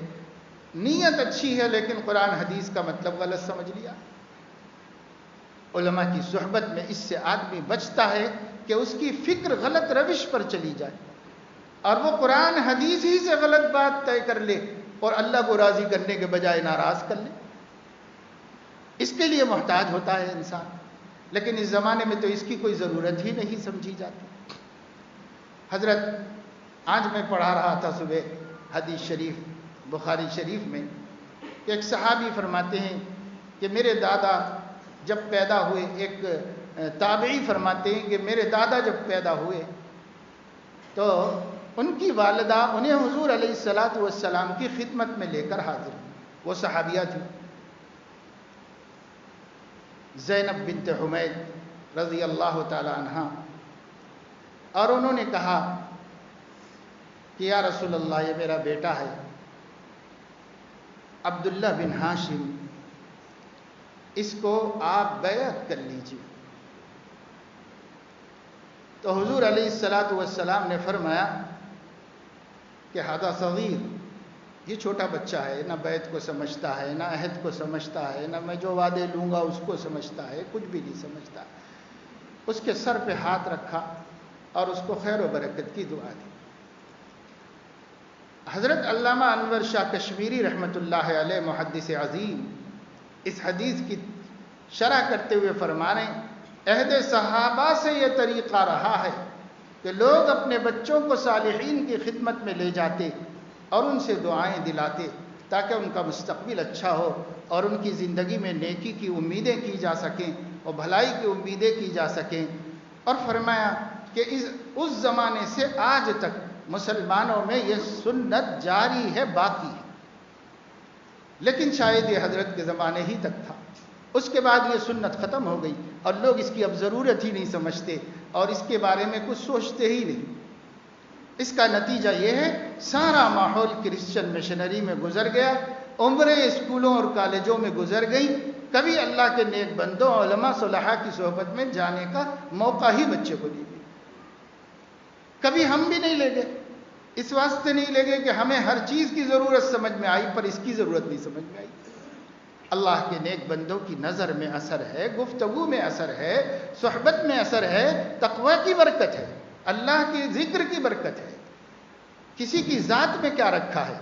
نیت اچھی ہے لیکن قرآن حدیث کا مطلب غلط سمجھ لیا۔ علماء کی صحبت میں اس سے آدمی بچتا ہے کہ اس کی فکر غلط روش پر چلی جائے اور وہ قرآن حدیث ہی سے غلط بات طے کر لے اور اللہ کو راضی کرنے کے بجائے ناراض کر لے۔ اس کے لیے محتاج ہوتا ہے انسان، لیکن اس زمانے میں تو اس کی کوئی ضرورت ہی نہیں سمجھی جاتی۔ حضرت آج میں پڑھا رہا تھا صبح حدیث شریف بخاری شریف میں کہ ایک صحابی فرماتے ہیں کہ میرے دادا جب پیدا ہوئے، ایک تابعی فرماتے ہیں کہ میرے دادا جب پیدا ہوئے تو ان کی والدہ انہیں حضور علیہ الصلوۃ والسلام کی خدمت میں لے کر حاضر ہوئی۔ وہ صحابیہ تھی زینب بنت حمید رضی اللہ تعالی عنہا، اور انہوں نے کہا کہ یا رسول اللہ، یہ میرا بیٹا ہے عبداللہ بن ہاشم، اس کو آپ بیعت کر لیجیے۔ تو حضور علیہ الصلوۃ والسلام نے فرمایا کہ ھذا صغیر، یہ چھوٹا بچہ ہے، نہ بیعت کو سمجھتا ہے، نہ عہد کو سمجھتا ہے، نہ میں جو وعدے لوں گا اس کو سمجھتا ہے، کچھ بھی نہیں سمجھتا۔ اس کے سر پہ ہاتھ رکھا اور اس کو خیر و برکت کی دعا دی۔ حضرت علامہ انور شاہ کشمیری رحمۃ اللہ علیہ محدث عظیم اس حدیث کی شرح کرتے ہوئے فرما رہے ہیں، عہد صحابہ سے یہ طریقہ رہا ہے کہ لوگ اپنے بچوں کو صالحین کی خدمت میں لے جاتے اور ان سے دعائیں دلاتے تاکہ ان کا مستقبل اچھا ہو اور ان کی زندگی میں نیکی کی امیدیں کی جا سکیں اور بھلائی کی امیدیں کی جا سکیں۔ اور فرمایا کہ اس زمانے سے آج تک مسلمانوں میں یہ سنت جاری ہے، باقی ہے، لیکن شاید یہ حضرت کے زمانے ہی تک تھا، اس کے بعد یہ سنت ختم ہو گئی اور لوگ اس کی اب ضرورت ہی نہیں سمجھتے اور اس کے بارے میں کچھ سوچتے ہی نہیں۔ اس کا نتیجہ یہ ہے سارا ماحول کرسچن مشنری میں گزر گیا، عمریں اسکولوں اور کالجوں میں گزر گئیں، کبھی اللہ کے نیک بندوں علماء صلحاء کی صحبت میں جانے کا موقع ہی بچے کو نہیں ملا۔ کبھی ہم بھی نہیں لے گئے، اس واسطے نہیں لے گئے کہ ہمیں ہر چیز کی ضرورت سمجھ میں آئی، پر اس کی ضرورت نہیں سمجھ میں آئی۔ اللہ کے نیک بندوں کی نظر میں اثر ہے، گفتگو میں اثر ہے، صحبت میں اثر ہے، تقوی کی برکت ہے، اللہ کے ذکر کی برکت ہے۔ کسی کی ذات میں کیا رکھا ہے؟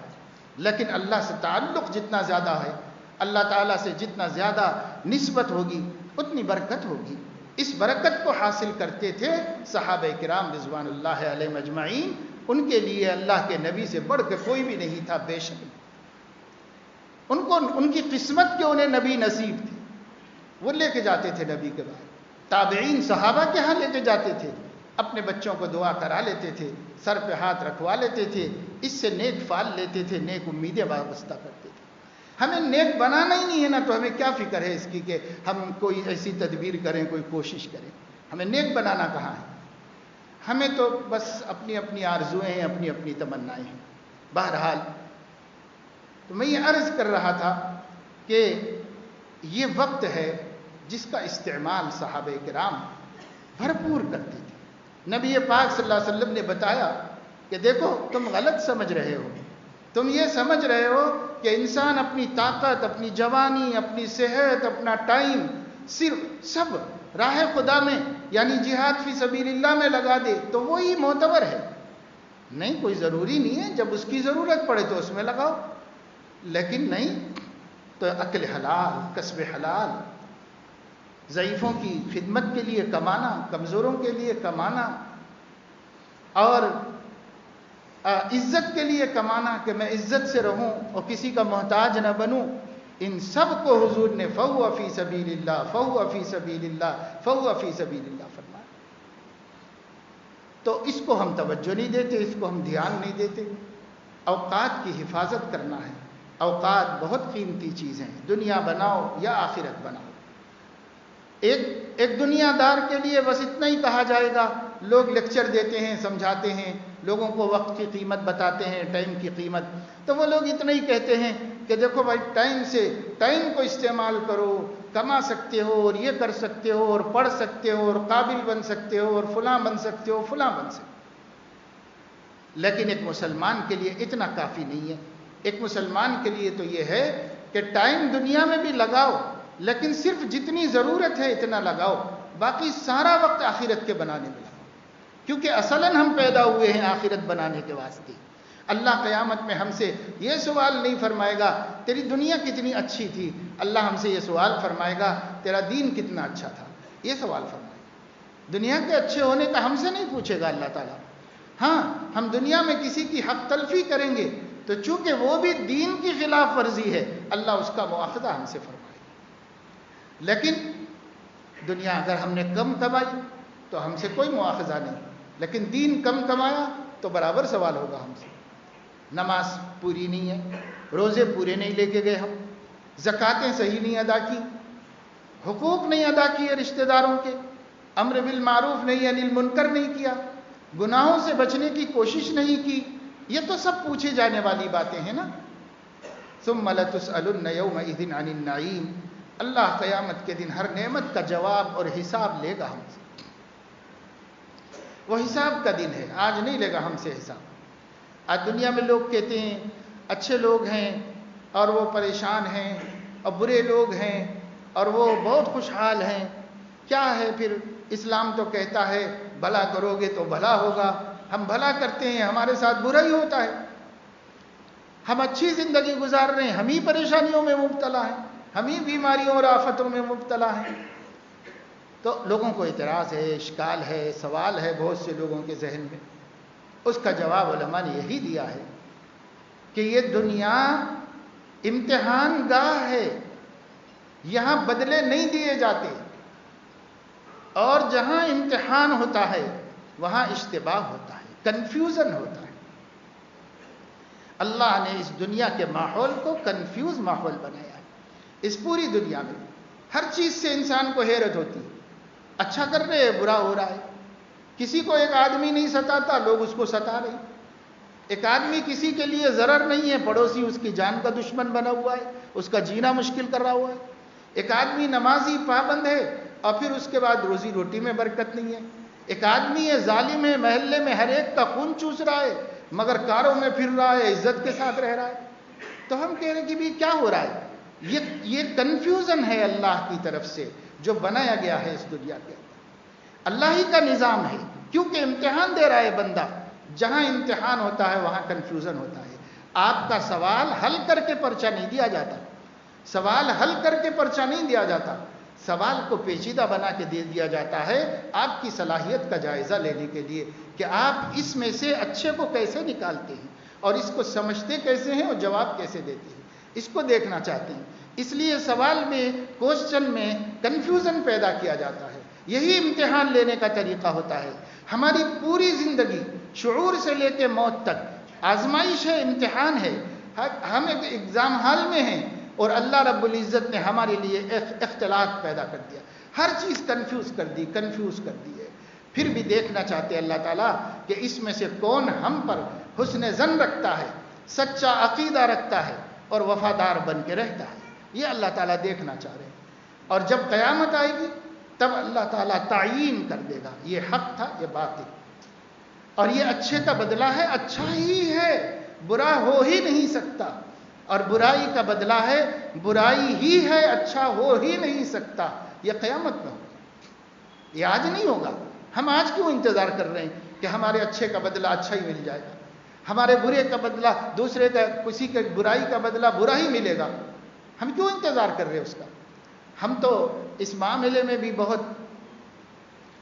لیکن اللہ سے تعلق جتنا زیادہ ہے، اللہ تعالیٰ سے جتنا زیادہ نسبت ہوگی اتنی برکت ہوگی۔ اس برکت کو حاصل کرتے تھے صحابہ کرام رضوان اللہ علیہم اجمعین۔ ان کے لیے اللہ کے نبی سے بڑھ کے کوئی بھی نہیں تھا، بے شک ان کی قسمت کے انہیں نبی نصیب تھے، وہ لے کے جاتے تھے نبی کے بعد۔ تابعین صحابہ کے ہاں لے کے جاتے تھے، اپنے بچوں کو دعا کرا لیتے تھے، سر پہ ہاتھ رکھوا لیتے تھے، اس سے نیک فال لیتے تھے، نیک امیدیں وابستہ کرتے تھے۔ ہمیں نیک بنانا ہی نہیں ہے نا، تو ہمیں کیا فکر ہے اس کی کہ ہم کوئی ایسی تدبیر کریں، کوئی کوشش کریں؟ ہمیں نیک بنانا کہاں ہے؟ ہمیں تو بس اپنی اپنی آرزویں ہیں، اپنی اپنی تمنائیں ہیں۔ بہرحال تو میں یہ عرض کر رہا تھا کہ یہ وقت ہے جس کا استعمال صحابہ کرام بھرپور کرتے تھے۔ نبی پاک صلی اللہ علیہ وسلم نے بتایا کہ دیکھو تم غلط سمجھ رہے ہو، تم یہ سمجھ رہے ہو کہ انسان اپنی طاقت، اپنی جوانی، اپنی صحت، اپنا ٹائم صرف سب راہ خدا میں یعنی جہاد فی سبیل اللہ میں لگا دے تو وہی معتبر ہے۔ نہیں، کوئی ضروری نہیں ہے، جب اس کی ضرورت پڑے تو اس میں لگاؤ، لیکن نہیں تو اکل حلال، کسب حلال، ضعیفوں کی خدمت کے لیے کمانا، کمزوروں کے لیے کمانا، اور عزت کے لیے کمانا کہ میں عزت سے رہوں اور کسی کا محتاج نہ بنوں، ان سب کو حضور نے فہو فی سبیل اللہ، فہو فی سبیل اللہ، فہو فی سبیل اللہ فرمایا۔ تو اس کو ہم توجہ نہیں دیتے، اس کو ہم دھیان نہیں دیتے۔ اوقات کی حفاظت کرنا ہے۔ اوقات بہت قیمتی چیز ہیں، دنیا بناؤ یا آخرت بناؤ۔ ایک دنیا دار کے لیے بس اتنا ہی کہا جائے گا، لوگ لیکچر دیتے ہیں، سمجھاتے ہیں، لوگوں کو وقت کی قیمت بتاتے ہیں، ٹائم کی قیمت، تو وہ لوگ اتنا ہی کہتے ہیں کہ دیکھو بھائی ٹائم کو استعمال کرو، کما سکتے ہو اور یہ کر سکتے ہو اور پڑھ سکتے ہو اور قابل بن سکتے ہو اور فلاں بن سکتے ہو، فلاں بن سکتے ہو۔ لیکن ایک مسلمان کے لیے اتنا کافی نہیں ہے۔ ایک مسلمان کے لیے تو یہ ہے کہ ٹائم دنیا میں بھی لگاؤ، لیکن صرف جتنی ضرورت ہے اتنا لگاؤ، باقی سارا وقت آخرت کے بنانے میں لگاؤ، کیونکہ اصلاً ہم پیدا ہوئے ہیں آخرت بنانے کے واسطے۔ اللہ قیامت میں ہم سے یہ سوال نہیں فرمائے گا تیری دنیا کتنی اچھی تھی، اللہ ہم سے یہ سوال فرمائے گا تیرا دین کتنا اچھا تھا، یہ سوال فرمائے گا۔ دنیا کے اچھے ہونے کا ہم سے نہیں پوچھے گا اللہ تعالیٰ۔ ہاں، ہم دنیا میں کسی کی حق تلفی کریں گے تو چونکہ وہ بھی دین کی خلاف ورزی ہے، اللہ اس کا مواخذہ ہم سے فرمائے گا۔ لیکن دنیا اگر ہم نے کم کمائی تو ہم سے کوئی مواخذہ نہیں، لیکن دین کم کمایا تو برابر سوال ہوگا ہم سے۔ نماز پوری نہیں ہے، روزے پورے نہیں لے کے گئے ہم، زکاتیں صحیح نہیں ادا کی، حقوق نہیں ادا کیے رشتہ داروں کے، امر بالمعروف نہیں انل منکر نہیں کیا، گناہوں سے بچنے کی کوشش نہیں کی، یہ تو سب پوچھے جانے والی باتیں ہیں نا۔ ثم لتسألن یومئذ عن النعیم، اللہ قیامت کے دن ہر نعمت کا جواب اور حساب لے گا ہم سے۔ وہ حساب کا دن ہے، آج نہیں لے گا ہم سے حساب۔ آج دنیا میں لوگ کہتے ہیں اچھے لوگ ہیں اور وہ پریشان ہیں، اور برے لوگ ہیں اور وہ بہت خوشحال ہیں۔ کیا ہے پھر؟ اسلام تو کہتا ہے بھلا کرو گے تو بھلا ہوگا، ہم بھلا کرتے ہیں ہمارے ساتھ برا ہی ہوتا ہے، ہم اچھی زندگی گزار رہے ہیں، ہم ہی پریشانیوں میں مبتلا ہیں، ہم ہی بیماریوں اور آفتوں میں مبتلا ہیں۔ تو لوگوں کو اعتراض ہے، اشکال ہے، سوال ہے بہت سے لوگوں کے ذہن میں۔ اس کا جواب علماء نے یہی دیا ہے کہ یہ دنیا امتحان گاہ ہے، یہاں بدلے نہیں دیے جاتے، اور جہاں امتحان ہوتا ہے وہاں اشتباہ ہوتا ہے، کنفیوژن ہوتا ہے۔ اللہ نے اس دنیا کے ماحول کو کنفیوز ماحول بنایا ہے۔ اس پوری دنیا میں ہر چیز سے انسان کو حیرت ہوتی ہے، اچھا کر رہے ہیں برا ہو رہا ہے، کسی کو ایک آدمی نہیں ستاتا، لوگ اس کو ستا رہے ہیں، ایک آدمی کسی کے لیے ضرر نہیں ہے، پڑوسی اس کی جان کا دشمن بنا ہوا ہے، اس کا جینا مشکل کر رہا ہوا ہے، ایک آدمی نمازی پابند ہے اور پھر اس کے بعد روزی روٹی میں برکت نہیں ہے، ایک آدمی ہے ظالم ہے، محلے میں ہر ایک کا خون چوس رہا ہے مگر کاروں میں پھر رہا ہے، عزت کے ساتھ رہ رہا ہے۔ تو ہم کہہ رہے ہیں کہ بھی کیا ہو رہا ہے؟ یہ کنفیوژن ہے اللہ کی طرف سے جو بنایا گیا ہے اس دنیا کے اندر، اللہ ہی کا نظام ہے، کیونکہ امتحان دے رہا ہے بندہ، جہاں امتحان ہوتا ہے وہاں کنفیوژن ہوتا ہے۔ آپ کا سوال حل کر کے پرچہ نہیں دیا جاتا، سوال حل کر کے پرچہ نہیں دیا جاتا، سوال کو پیچیدہ بنا کے دے دیا جاتا ہے آپ کی صلاحیت کا جائزہ لینے کے لیے کہ آپ اس میں سے اچھے کو کیسے نکالتے ہیں اور اس کو سمجھتے کیسے ہیں اور جواب کیسے دیتے ہیں، اس کو دیکھنا چاہتے ہیں۔ اس لیے سوال میں، کوسچن میں کنفیوژن پیدا کیا جاتا ہے۔ یہی امتحان لینے کا طریقہ ہوتا ہے۔ ہماری پوری زندگی شعور سے لے کے موت تک آزمائش ہے، امتحان ہے۔ ہم ایک ایگزام ہال میں ہیں اور اللہ رب العزت نے ہمارے لیے اختلاط پیدا کر دیا، ہر چیز کنفیوز کر دی ہے۔ پھر بھی دیکھنا چاہتے اللہ تعالیٰ کہ اس میں سے کون ہم پر حسن ظن رکھتا ہے، سچا عقیدہ رکھتا ہے اور وفادار بن کے رہتا ہے، یہ اللہ تعالیٰ دیکھنا چاہ رہے ہیں۔ اور جب قیامت آئے گی تب اللہ تعالیٰ تعیین کر دے گا یہ حق تھا، یہ باطل، اور یہ اچھے کا بدلہ ہے، اچھا ہی ہے، برا ہو ہی نہیں سکتا، اور برائی کا بدلہ ہے، برائی ہی ہے، اچھا ہو ہی نہیں سکتا۔ یہ قیامت میں ہوگا، یہ آج نہیں ہوگا۔ ہم آج کیوں انتظار کر رہے ہیں کہ ہمارے اچھے کا بدلہ اچھا ہی مل جائے گا، ہمارے برے کا بدلہ دوسرے کا، کسی کے برائی کا بدلہ برا ہی ملے گا؟ ہم کیوں انتظار کر رہے ہیں اس کا؟ ہم تو اس معاملے میں بھی بہت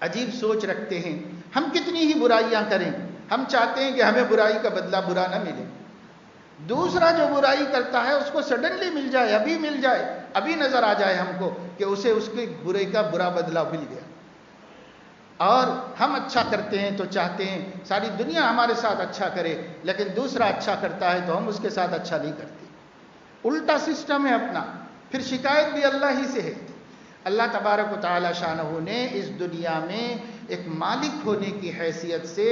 عجیب سوچ رکھتے ہیں۔ ہم کتنی ہی برائیاں کریں، ہم چاہتے ہیں کہ ہمیں برائی کا بدلہ برا نہ ملے، دوسرا جو برائی کرتا ہے اس کو سڈنلی مل جائے، ابھی مل جائے، ابھی نظر آ جائے ہم کو کہ اسے اس کی برائی کا برا بدلہ مل گیا۔ اور ہم اچھا کرتے ہیں تو چاہتے ہیں ساری دنیا ہمارے ساتھ اچھا کرے، لیکن دوسرا اچھا کرتا ہے تو ہم اس کے ساتھ اچھا نہیں کرتے۔ الٹا سسٹم ہے اپنا، پھر شکایت بھی اللہ ہی سے ہے۔ اللہ تبارک و تعالی شانہ نے اس دنیا میں ایک مالک ہونے کی حیثیت سے،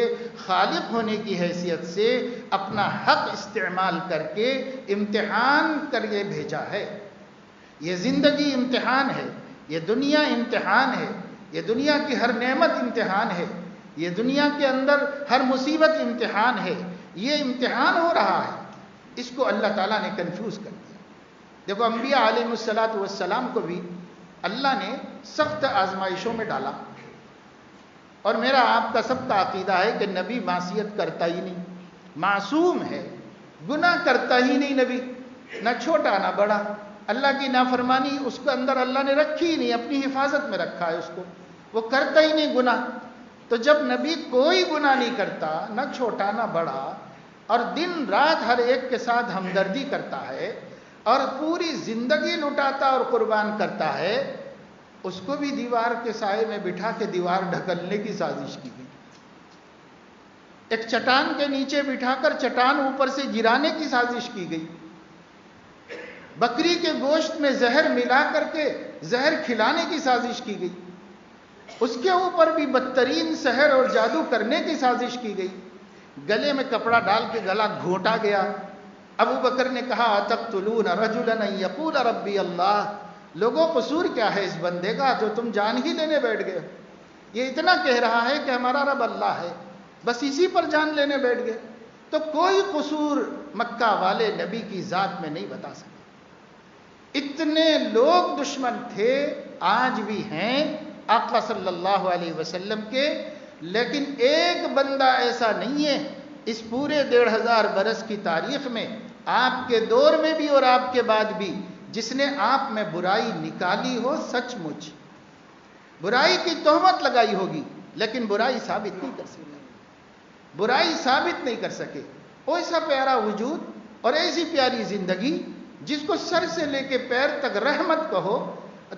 خالق ہونے کی حیثیت سے اپنا حق استعمال کر کے امتحان کر کے بھیجا ہے۔ یہ زندگی امتحان ہے، یہ دنیا امتحان ہے، یہ دنیا کی ہر نعمت امتحان ہے، یہ دنیا کے اندر ہر مصیبت امتحان ہے، یہ امتحان ہو رہا ہے۔ اس کو اللہ تعالیٰ نے کنفیوز کر دیا۔ دیکھو انبیاء علیہ السلام کو بھی اللہ نے سخت آزمائشوں میں ڈالا، اور میرا آپ کا سب کا عقیدہ ہے کہ نبی معصیت کرتا ہی نہیں، معصوم ہے، گناہ کرتا ہی نہیں نبی، نہ چھوٹا نہ بڑا۔ اللہ کی نافرمانی اس کے اندر اللہ نے رکھی ہی نہیں، اپنی حفاظت میں رکھا ہے اس کو، وہ کرتا ہی نہیں گناہ۔ تو جب نبی کوئی گناہ نہیں کرتا، نہ چھوٹا نہ بڑا، اور دن رات ہر ایک کے ساتھ ہمدردی کرتا ہے اور پوری زندگی لٹاتا اور قربان کرتا ہے، اس کو بھی دیوار کے سائے میں بٹھا کے دیوار ڈھکلنے کی سازش کی گئی، ایک چٹان کے نیچے بٹھا کر چٹان اوپر سے گرانے کی سازش کی گئی، بکری کے گوشت میں زہر ملا کر کے زہر کھلانے کی سازش کی گئی، اس کے اوپر بھی بدترین سحر اور جادو کرنے کی سازش کی گئی، گلے میں کپڑا ڈال کے گلا گھونٹا گیا۔ ابو بکر نے کہا اتقتلون رجلا ان یقول ربی اللہ، لوگوں قصور کیا ہے اس بندے کا جو تم جان ہی لینے بیٹھ گئے؟ یہ اتنا کہہ رہا ہے کہ ہمارا رب اللہ ہے، بس اسی پر جان لینے بیٹھ گئے۔ تو کوئی قصور مکہ والے نبی کی ذات میں نہیں بتا سکے۔ اتنے لوگ دشمن تھے، آج بھی ہیں آقا صلی اللہ علیہ وسلم کے، لیکن ایک بندہ ایسا نہیں ہے اس پورے 1500 برس کی تاریخ میں، آپ کے دور میں بھی اور آپ کے بعد بھی، جس نے آپ میں برائی نکالی ہو، سچ مچ برائی کی تہمت لگائی ہوگی لیکن برائی ثابت نہیں کر سکے، برائی ثابت نہیں کر سکے۔ ایسا پیارا وجود اور ایسی پیاری زندگی جس کو سر سے لے کے پیر تک رحمت کہو،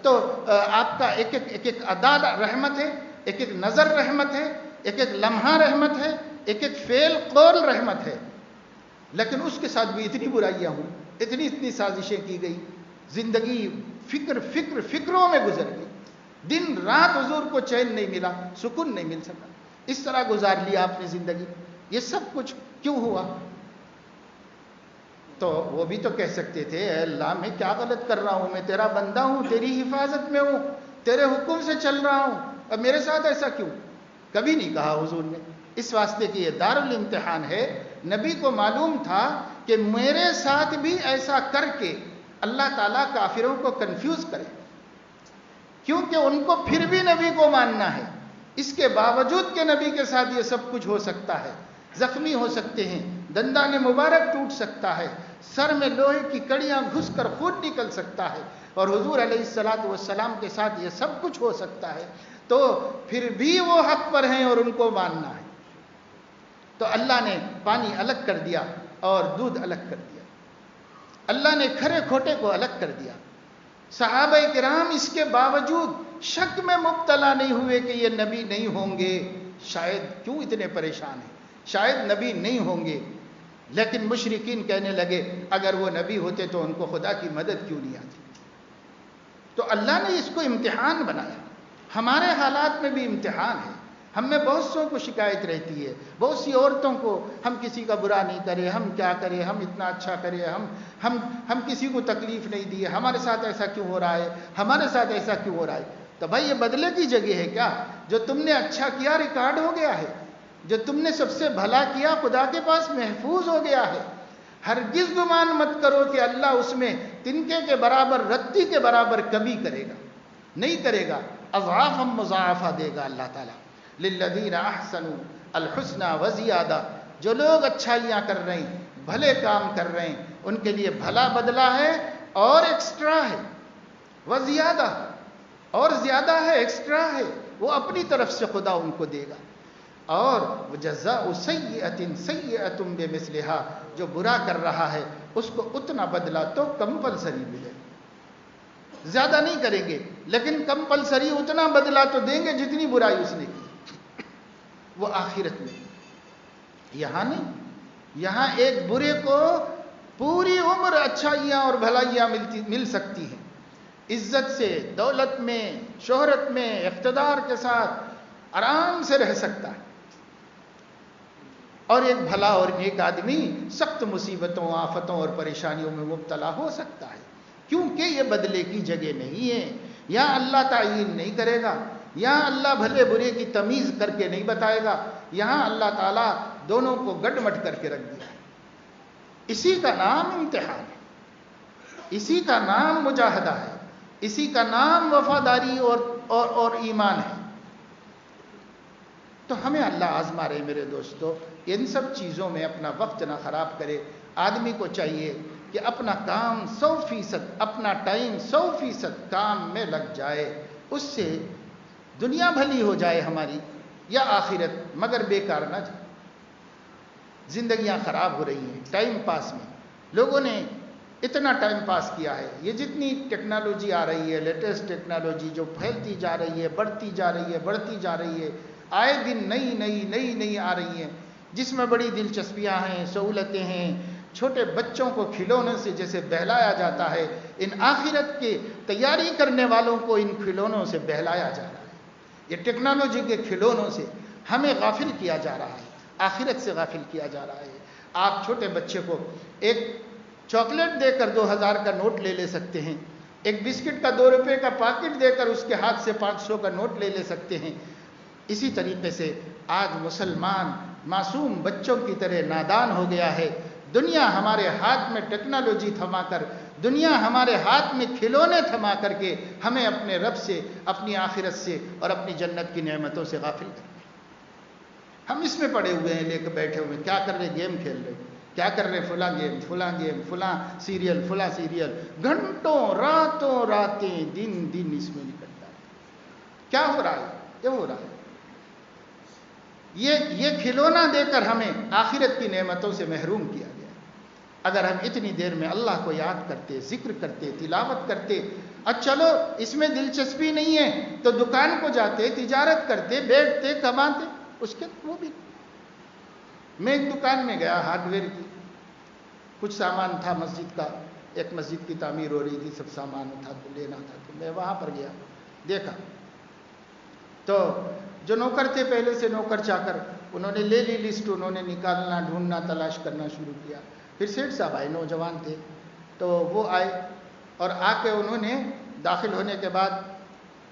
تو آپ کا ایک ایک ادا رحمت ہے، ایک ایک نظر رحمت ہے، ایک ایک لمحہ رحمت ہے، ایک ایک فعل قول رحمت ہے، لیکن اس کے ساتھ بھی اتنی برائیاں ہوں، اتنی سازشیں کی گئی، زندگی فکروں میں گزر گئی، دن رات حضور کو چین نہیں ملا، سکون نہیں مل سکا، اس طرح گزار لیا آپ نے زندگی۔ یہ سب کچھ کیوں ہوا؟ تو وہ بھی تو کہہ سکتے تھے اے اللہ میں کیا غلط کر رہا ہوں، میں تیرا بندہ ہوں، تیری حفاظت میں ہوں، تیرے حکم سے چل رہا ہوں، اب میرے ساتھ ایسا کیوں؟ کبھی نہیں کہا حضور نے، اس واسطے کہ یہ دارالامتحان ہے۔ نبی کو معلوم تھا کہ میرے ساتھ بھی ایسا کر کے اللہ تعالیٰ کافروں کو کنفیوز کرے، کیونکہ ان کو پھر بھی نبی کو ماننا ہے، اس کے باوجود کہ نبی کے ساتھ یہ سب کچھ ہو سکتا ہے، زخمی ہو سکتے ہیں، دندان مبارک ٹوٹ سکتا ہے، سر میں لوہے کی کڑیاں گھس کر خون نکل سکتا ہے، اور حضور علیہ الصلوۃ والسلام کے ساتھ یہ سب کچھ ہو سکتا ہے، تو پھر بھی وہ حق پر ہیں اور ان کو ماننا ہے۔ تو اللہ نے پانی الگ کر دیا اور دودھ الگ کر دیا، اللہ نے کھرے کھوٹے کو الگ کر دیا۔ صحابہ کرام اس کے باوجود شک میں مبتلا نہیں ہوئے کہ یہ نبی نہیں ہوں گے، شاید کیوں اتنے پریشان ہیں، شاید نبی نہیں ہوں گے، لیکن مشرکین کہنے لگے اگر وہ نبی ہوتے تو ان کو خدا کی مدد کیوں نہیں آتی۔ تو اللہ نے اس کو امتحان بنایا، ہمارے حالات میں بھی امتحان ہے۔ ہم میں بہت سو کو شکایت رہتی ہے، بہت سی عورتوں کو، ہم کسی کا برا نہیں کرے، ہم کیا کریں، ہم اتنا اچھا کریں، ہم کسی کو تکلیف نہیں دیے، ہمارے ساتھ ایسا کیوں ہو رہا ہے، ہمارے ساتھ ایسا کیوں ہو رہا ہے۔ تو بھائی یہ بدلے کی جگہ ہے کیا؟ جو تم نے اچھا کیا ریکارڈ ہو گیا ہے، جو تم نے سب سے بھلا کیا خدا کے پاس محفوظ ہو گیا ہے۔ ہرگز گمان مت کرو کہ اللہ اس میں تنکے کے برابر، رتی کے برابر کمی کرے گا، نہیں کرے گا، اضعافا مضاعفہ دے گا اللہ تعالیٰ۔ للذین احسنوا الحسنى وزیادہ، جو لوگ اچھائیاں کر رہے ہیں، بھلے کام کر رہے ہیں، ان کے لیے بھلا بدلہ ہے اور ایکسٹرا ہے، وزیادہ، اور زیادہ ہے، ایکسٹرا ہے، وہ اپنی طرف سے خدا ان کو دے گا۔ اور جزاء سیئۃ سیئۃ بمثلھا، جو برا کر رہا ہے اس کو اتنا بدلہ تو کمپلسری ملے گا، زیادہ نہیں کریں گے لیکن کمپلسری اتنا بدلہ تو دیں گے جتنی برائی اس نے کی، وہ آخرت میں۔ یہاں نہیں، یہاں ایک برے کو پوری عمر اچھائیاں اور بھلائیاں مل سکتی ہیں، عزت سے، دولت میں، شہرت میں، اقتدار کے ساتھ آرام سے رہ سکتا ہے، اور ایک بھلا اور نیک آدمی سخت مصیبتوں، آفتوں اور پریشانیوں میں مبتلا ہو سکتا ہے، کیونکہ یہ بدلے کی جگہ نہیں ہے۔ یہاں اللہ تعین نہیں کرے گا، یہاں اللہ بھلے برے کی تمیز کر کے نہیں بتائے گا، یہاں اللہ تعالیٰ دونوں کو گڈ مٹ کر کے رکھ دیا ہے۔ اسی کا نام امتحان ہے، اسی کا نام مجاہدہ ہے، اسی کا نام وفاداری اور ایمان ہے۔ تو ہمیں اللہ آزما رہے میرے دوستو، ان سب چیزوں میں اپنا وقت نہ خراب کرے۔ آدمی کو چاہیے کہ اپنا کام 100%، اپنا ٹائم 100% کام میں لگ جائے، اس سے دنیا بھلی ہو جائے ہماری یا آخرت، مگر بیکار نہ جائے۔ زندگیاں خراب ہو رہی ہیں ٹائم پاس میں، لوگوں نے اتنا ٹائم پاس کیا ہے۔ یہ جتنی ٹیکنالوجی آ رہی ہے، لیٹسٹ ٹیکنالوجی جو پھیلتی جا رہی ہے، بڑھتی جا رہی ہے، بڑھتی جا رہی ہے، آئے دن نئی آ رہی ہیں، جس میں بڑی دلچسپیاں ہیں، سہولتیں ہیں۔ چھوٹے بچوں کو کھلونوں سے جیسے بہلایا جاتا ہے، ان آخرت کی تیاری کرنے والوں کو ان کھلونوں سے بہلایا جا رہا ہے۔ یہ ٹیکنالوجی کے کھلونوں سے ہمیں غافل کیا جا رہا ہے، آخرت سے غافل کیا جا رہا ہے۔ آپ چھوٹے بچے کو ایک چاکلیٹ دے کر 2000 کا نوٹ لے سکتے ہیں، ایک بسکٹ کا 2 روپے کا پاکٹ دے کر اس کے ہاتھ سے 500 کا نوٹ لے سکتے ہیں۔ اسی طریقے سے آج مسلمان معصوم بچوں کی طرح نادان ہو گیا ہے۔ دنیا ہمارے ہاتھ میں ٹیکنالوجی تھما کر، دنیا ہمارے ہاتھ میں کھلونے تھما کر کے ہمیں اپنے رب سے، اپنی آخرت سے اور اپنی جنت کی نعمتوں سے غافل کر دیا۔ ہم اس میں پڑے ہوئے ہیں، لے کے بیٹھے ہوئے ہیں، کیا کر رہے؟ گیم کھیل رہے، کیا کر رہے؟ فلاں گیم، فلاں سیریل، گھنٹوں، راتیں، دن اس میں نکلتا ہے۔ کیا ہو رہا ہے؟ یہ ہو رہا ہے، یہ کھلونا دے کر ہمیں آخرت کی نعمتوں سے محروم کیا گیا۔ اگر ہم اتنی دیر میں اللہ کو یاد کرتے، ذکر کرتے، تلاوت کرتے، چلو اس میں دلچسپی نہیں ہے تو دکان کو جاتے، تجارت کرتے، بیٹھتے، کماتے، اس کے وہ بھی۔ میں ایک دکان میں گیا، ہارڈ ویئر کی، کچھ سامان تھا مسجد کا، ایک مسجد کی تعمیر ہو رہی تھی، سب سامان تھا تو لینا تھا، تو میں وہاں پر گیا، دیکھا تو جو نوکر تھے پہلے سے نوکر چاکر، انہوں نے لے لی لسٹ، انہوں نے نکالنا، ڈھونڈنا، تلاش کرنا شروع کیا۔ پھر سیٹھ صاحب آئے، نوجوان تھے، تو وہ آئے اور آ کے انہوں نے داخل ہونے کے بعد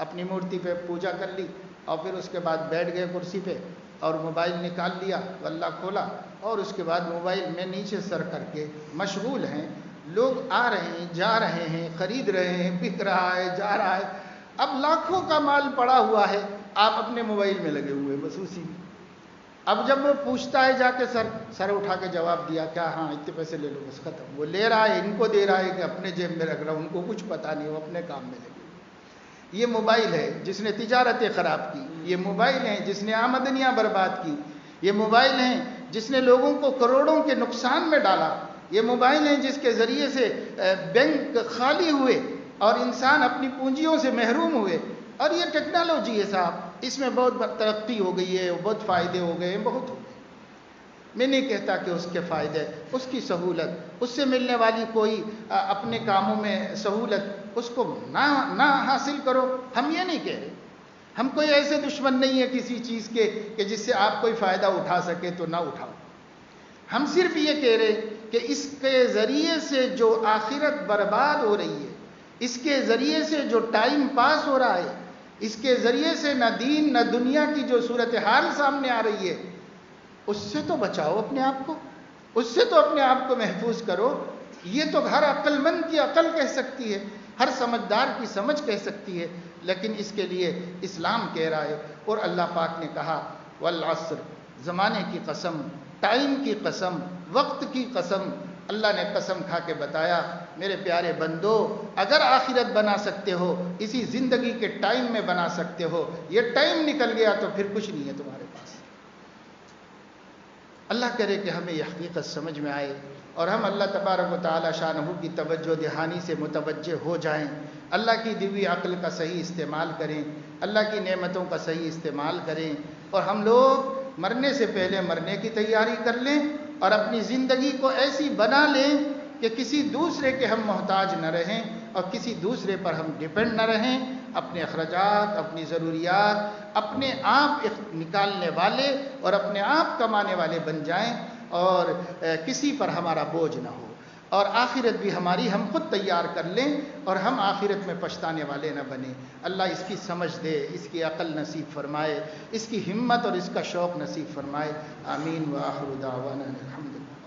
اپنی مورتی پہ پوجا کر لی، اور پھر اس کے بعد بیٹھ گئے کرسی پہ اور موبائل نکال لیا، غلہ کھولا، اور اس کے بعد موبائل میں نیچے سر کر کے مشغول ہیں۔ لوگ آ رہے ہیں، جا رہے ہیں، خرید رہے ہیں، بک رہا ہے، جا رہا ہے، اب لاکھوں کا مال پڑا ہوا ہے، آپ اپنے موبائل میں لگے ہوئے، بس اسی میں اب جب وہ پوچھتا ہے جا کے سر اٹھا کے جواب دیا کیا، ہاں اتنے پیسے لے لو، بس ختم. وہ لے رہا ہے، ان کو دے رہا ہے کہ اپنے جیب میں رکھ رہا ہے، ان کو کچھ پتا نہیں، وہ اپنے کام میں لگے. یہ موبائل ہے جس نے تجارتیں خراب کی، یہ موبائل ہے جس نے آمدنیاں برباد کی، یہ موبائل ہیں جس نے لوگوں کو کروڑوں کے نقصان میں ڈالا، یہ موبائل ہیں جس کے ذریعے سے بینک خالی ہوئے اور انسان اپنی پونجیوں سے محروم ہوئے. اور یہ ٹیکنالوجی ہے صاحب، اس میں بہت ترقی ہو گئی ہے، بہت فائدے ہو گئے ہیں، بہت ہو گئے. میں نہیں کہتا کہ اس کے فائدے، اس کی سہولت، اس سے ملنے والی کوئی اپنے کاموں میں سہولت اس کو نہ حاصل کرو، ہم یہ نہیں کہہ رہے. ہم کوئی ایسے دشمن نہیں ہے کسی چیز کے کہ جس سے آپ کوئی فائدہ اٹھا سکے تو نہ اٹھاؤ. ہم صرف یہ کہہ رہے کہ اس کے ذریعے سے جو آخرت برباد ہو رہی ہے، اس کے ذریعے سے جو ٹائم پاس ہو رہا ہے، اس کے ذریعے سے نہ دین نہ دنیا کی جو صورتحال سامنے آ رہی ہے، اس سے تو بچاؤ اپنے آپ کو، اس سے تو اپنے آپ کو محفوظ کرو. یہ تو ہر عقل مند کی عقل کہہ سکتی ہے، ہر سمجھدار کی سمجھ کہہ سکتی ہے، لیکن اس کے لیے اسلام کہہ رہا ہے. اور اللہ پاک نے کہا والعصر، زمانے کی قسم، ٹائم کی قسم، وقت کی قسم. اللہ نے قسم کھا کے بتایا میرے پیارے بندو، اگر آخرت بنا سکتے ہو، اسی زندگی کے ٹائم میں بنا سکتے ہو، یہ ٹائم نکل گیا تو پھر کچھ نہیں ہے تمہارے پاس. اللہ کرے کہ ہمیں یہ حقیقت سمجھ میں آئے اور ہم اللہ تبارک و تعالی شانہ کی توجہ دہانی سے متوجہ ہو جائیں. اللہ کی دیوی عقل کا صحیح استعمال کریں، اللہ کی نعمتوں کا صحیح استعمال کریں، اور ہم لوگ مرنے سے پہلے مرنے کی تیاری کر لیں اور اپنی زندگی کو ایسی بنا لیں کہ کسی دوسرے کے ہم محتاج نہ رہیں اور کسی دوسرے پر ہم ڈیپینڈ نہ رہیں. اپنے اخراجات، اپنی ضروریات اپنے آپ نکالنے والے اور اپنے آپ کمانے والے بن جائیں اور کسی پر ہمارا بوجھ نہ ہو. اور آخرت بھی ہماری ہم خود تیار کر لیں اور ہم آخرت میں پچھتانے والے نہ بنیں. اللہ اس کی سمجھ دے، اس کی عقل نصیب فرمائے، اس کی ہمت اور اس کا شوق نصیب فرمائے. آمین. وآخر دعوانا الحمدللہ.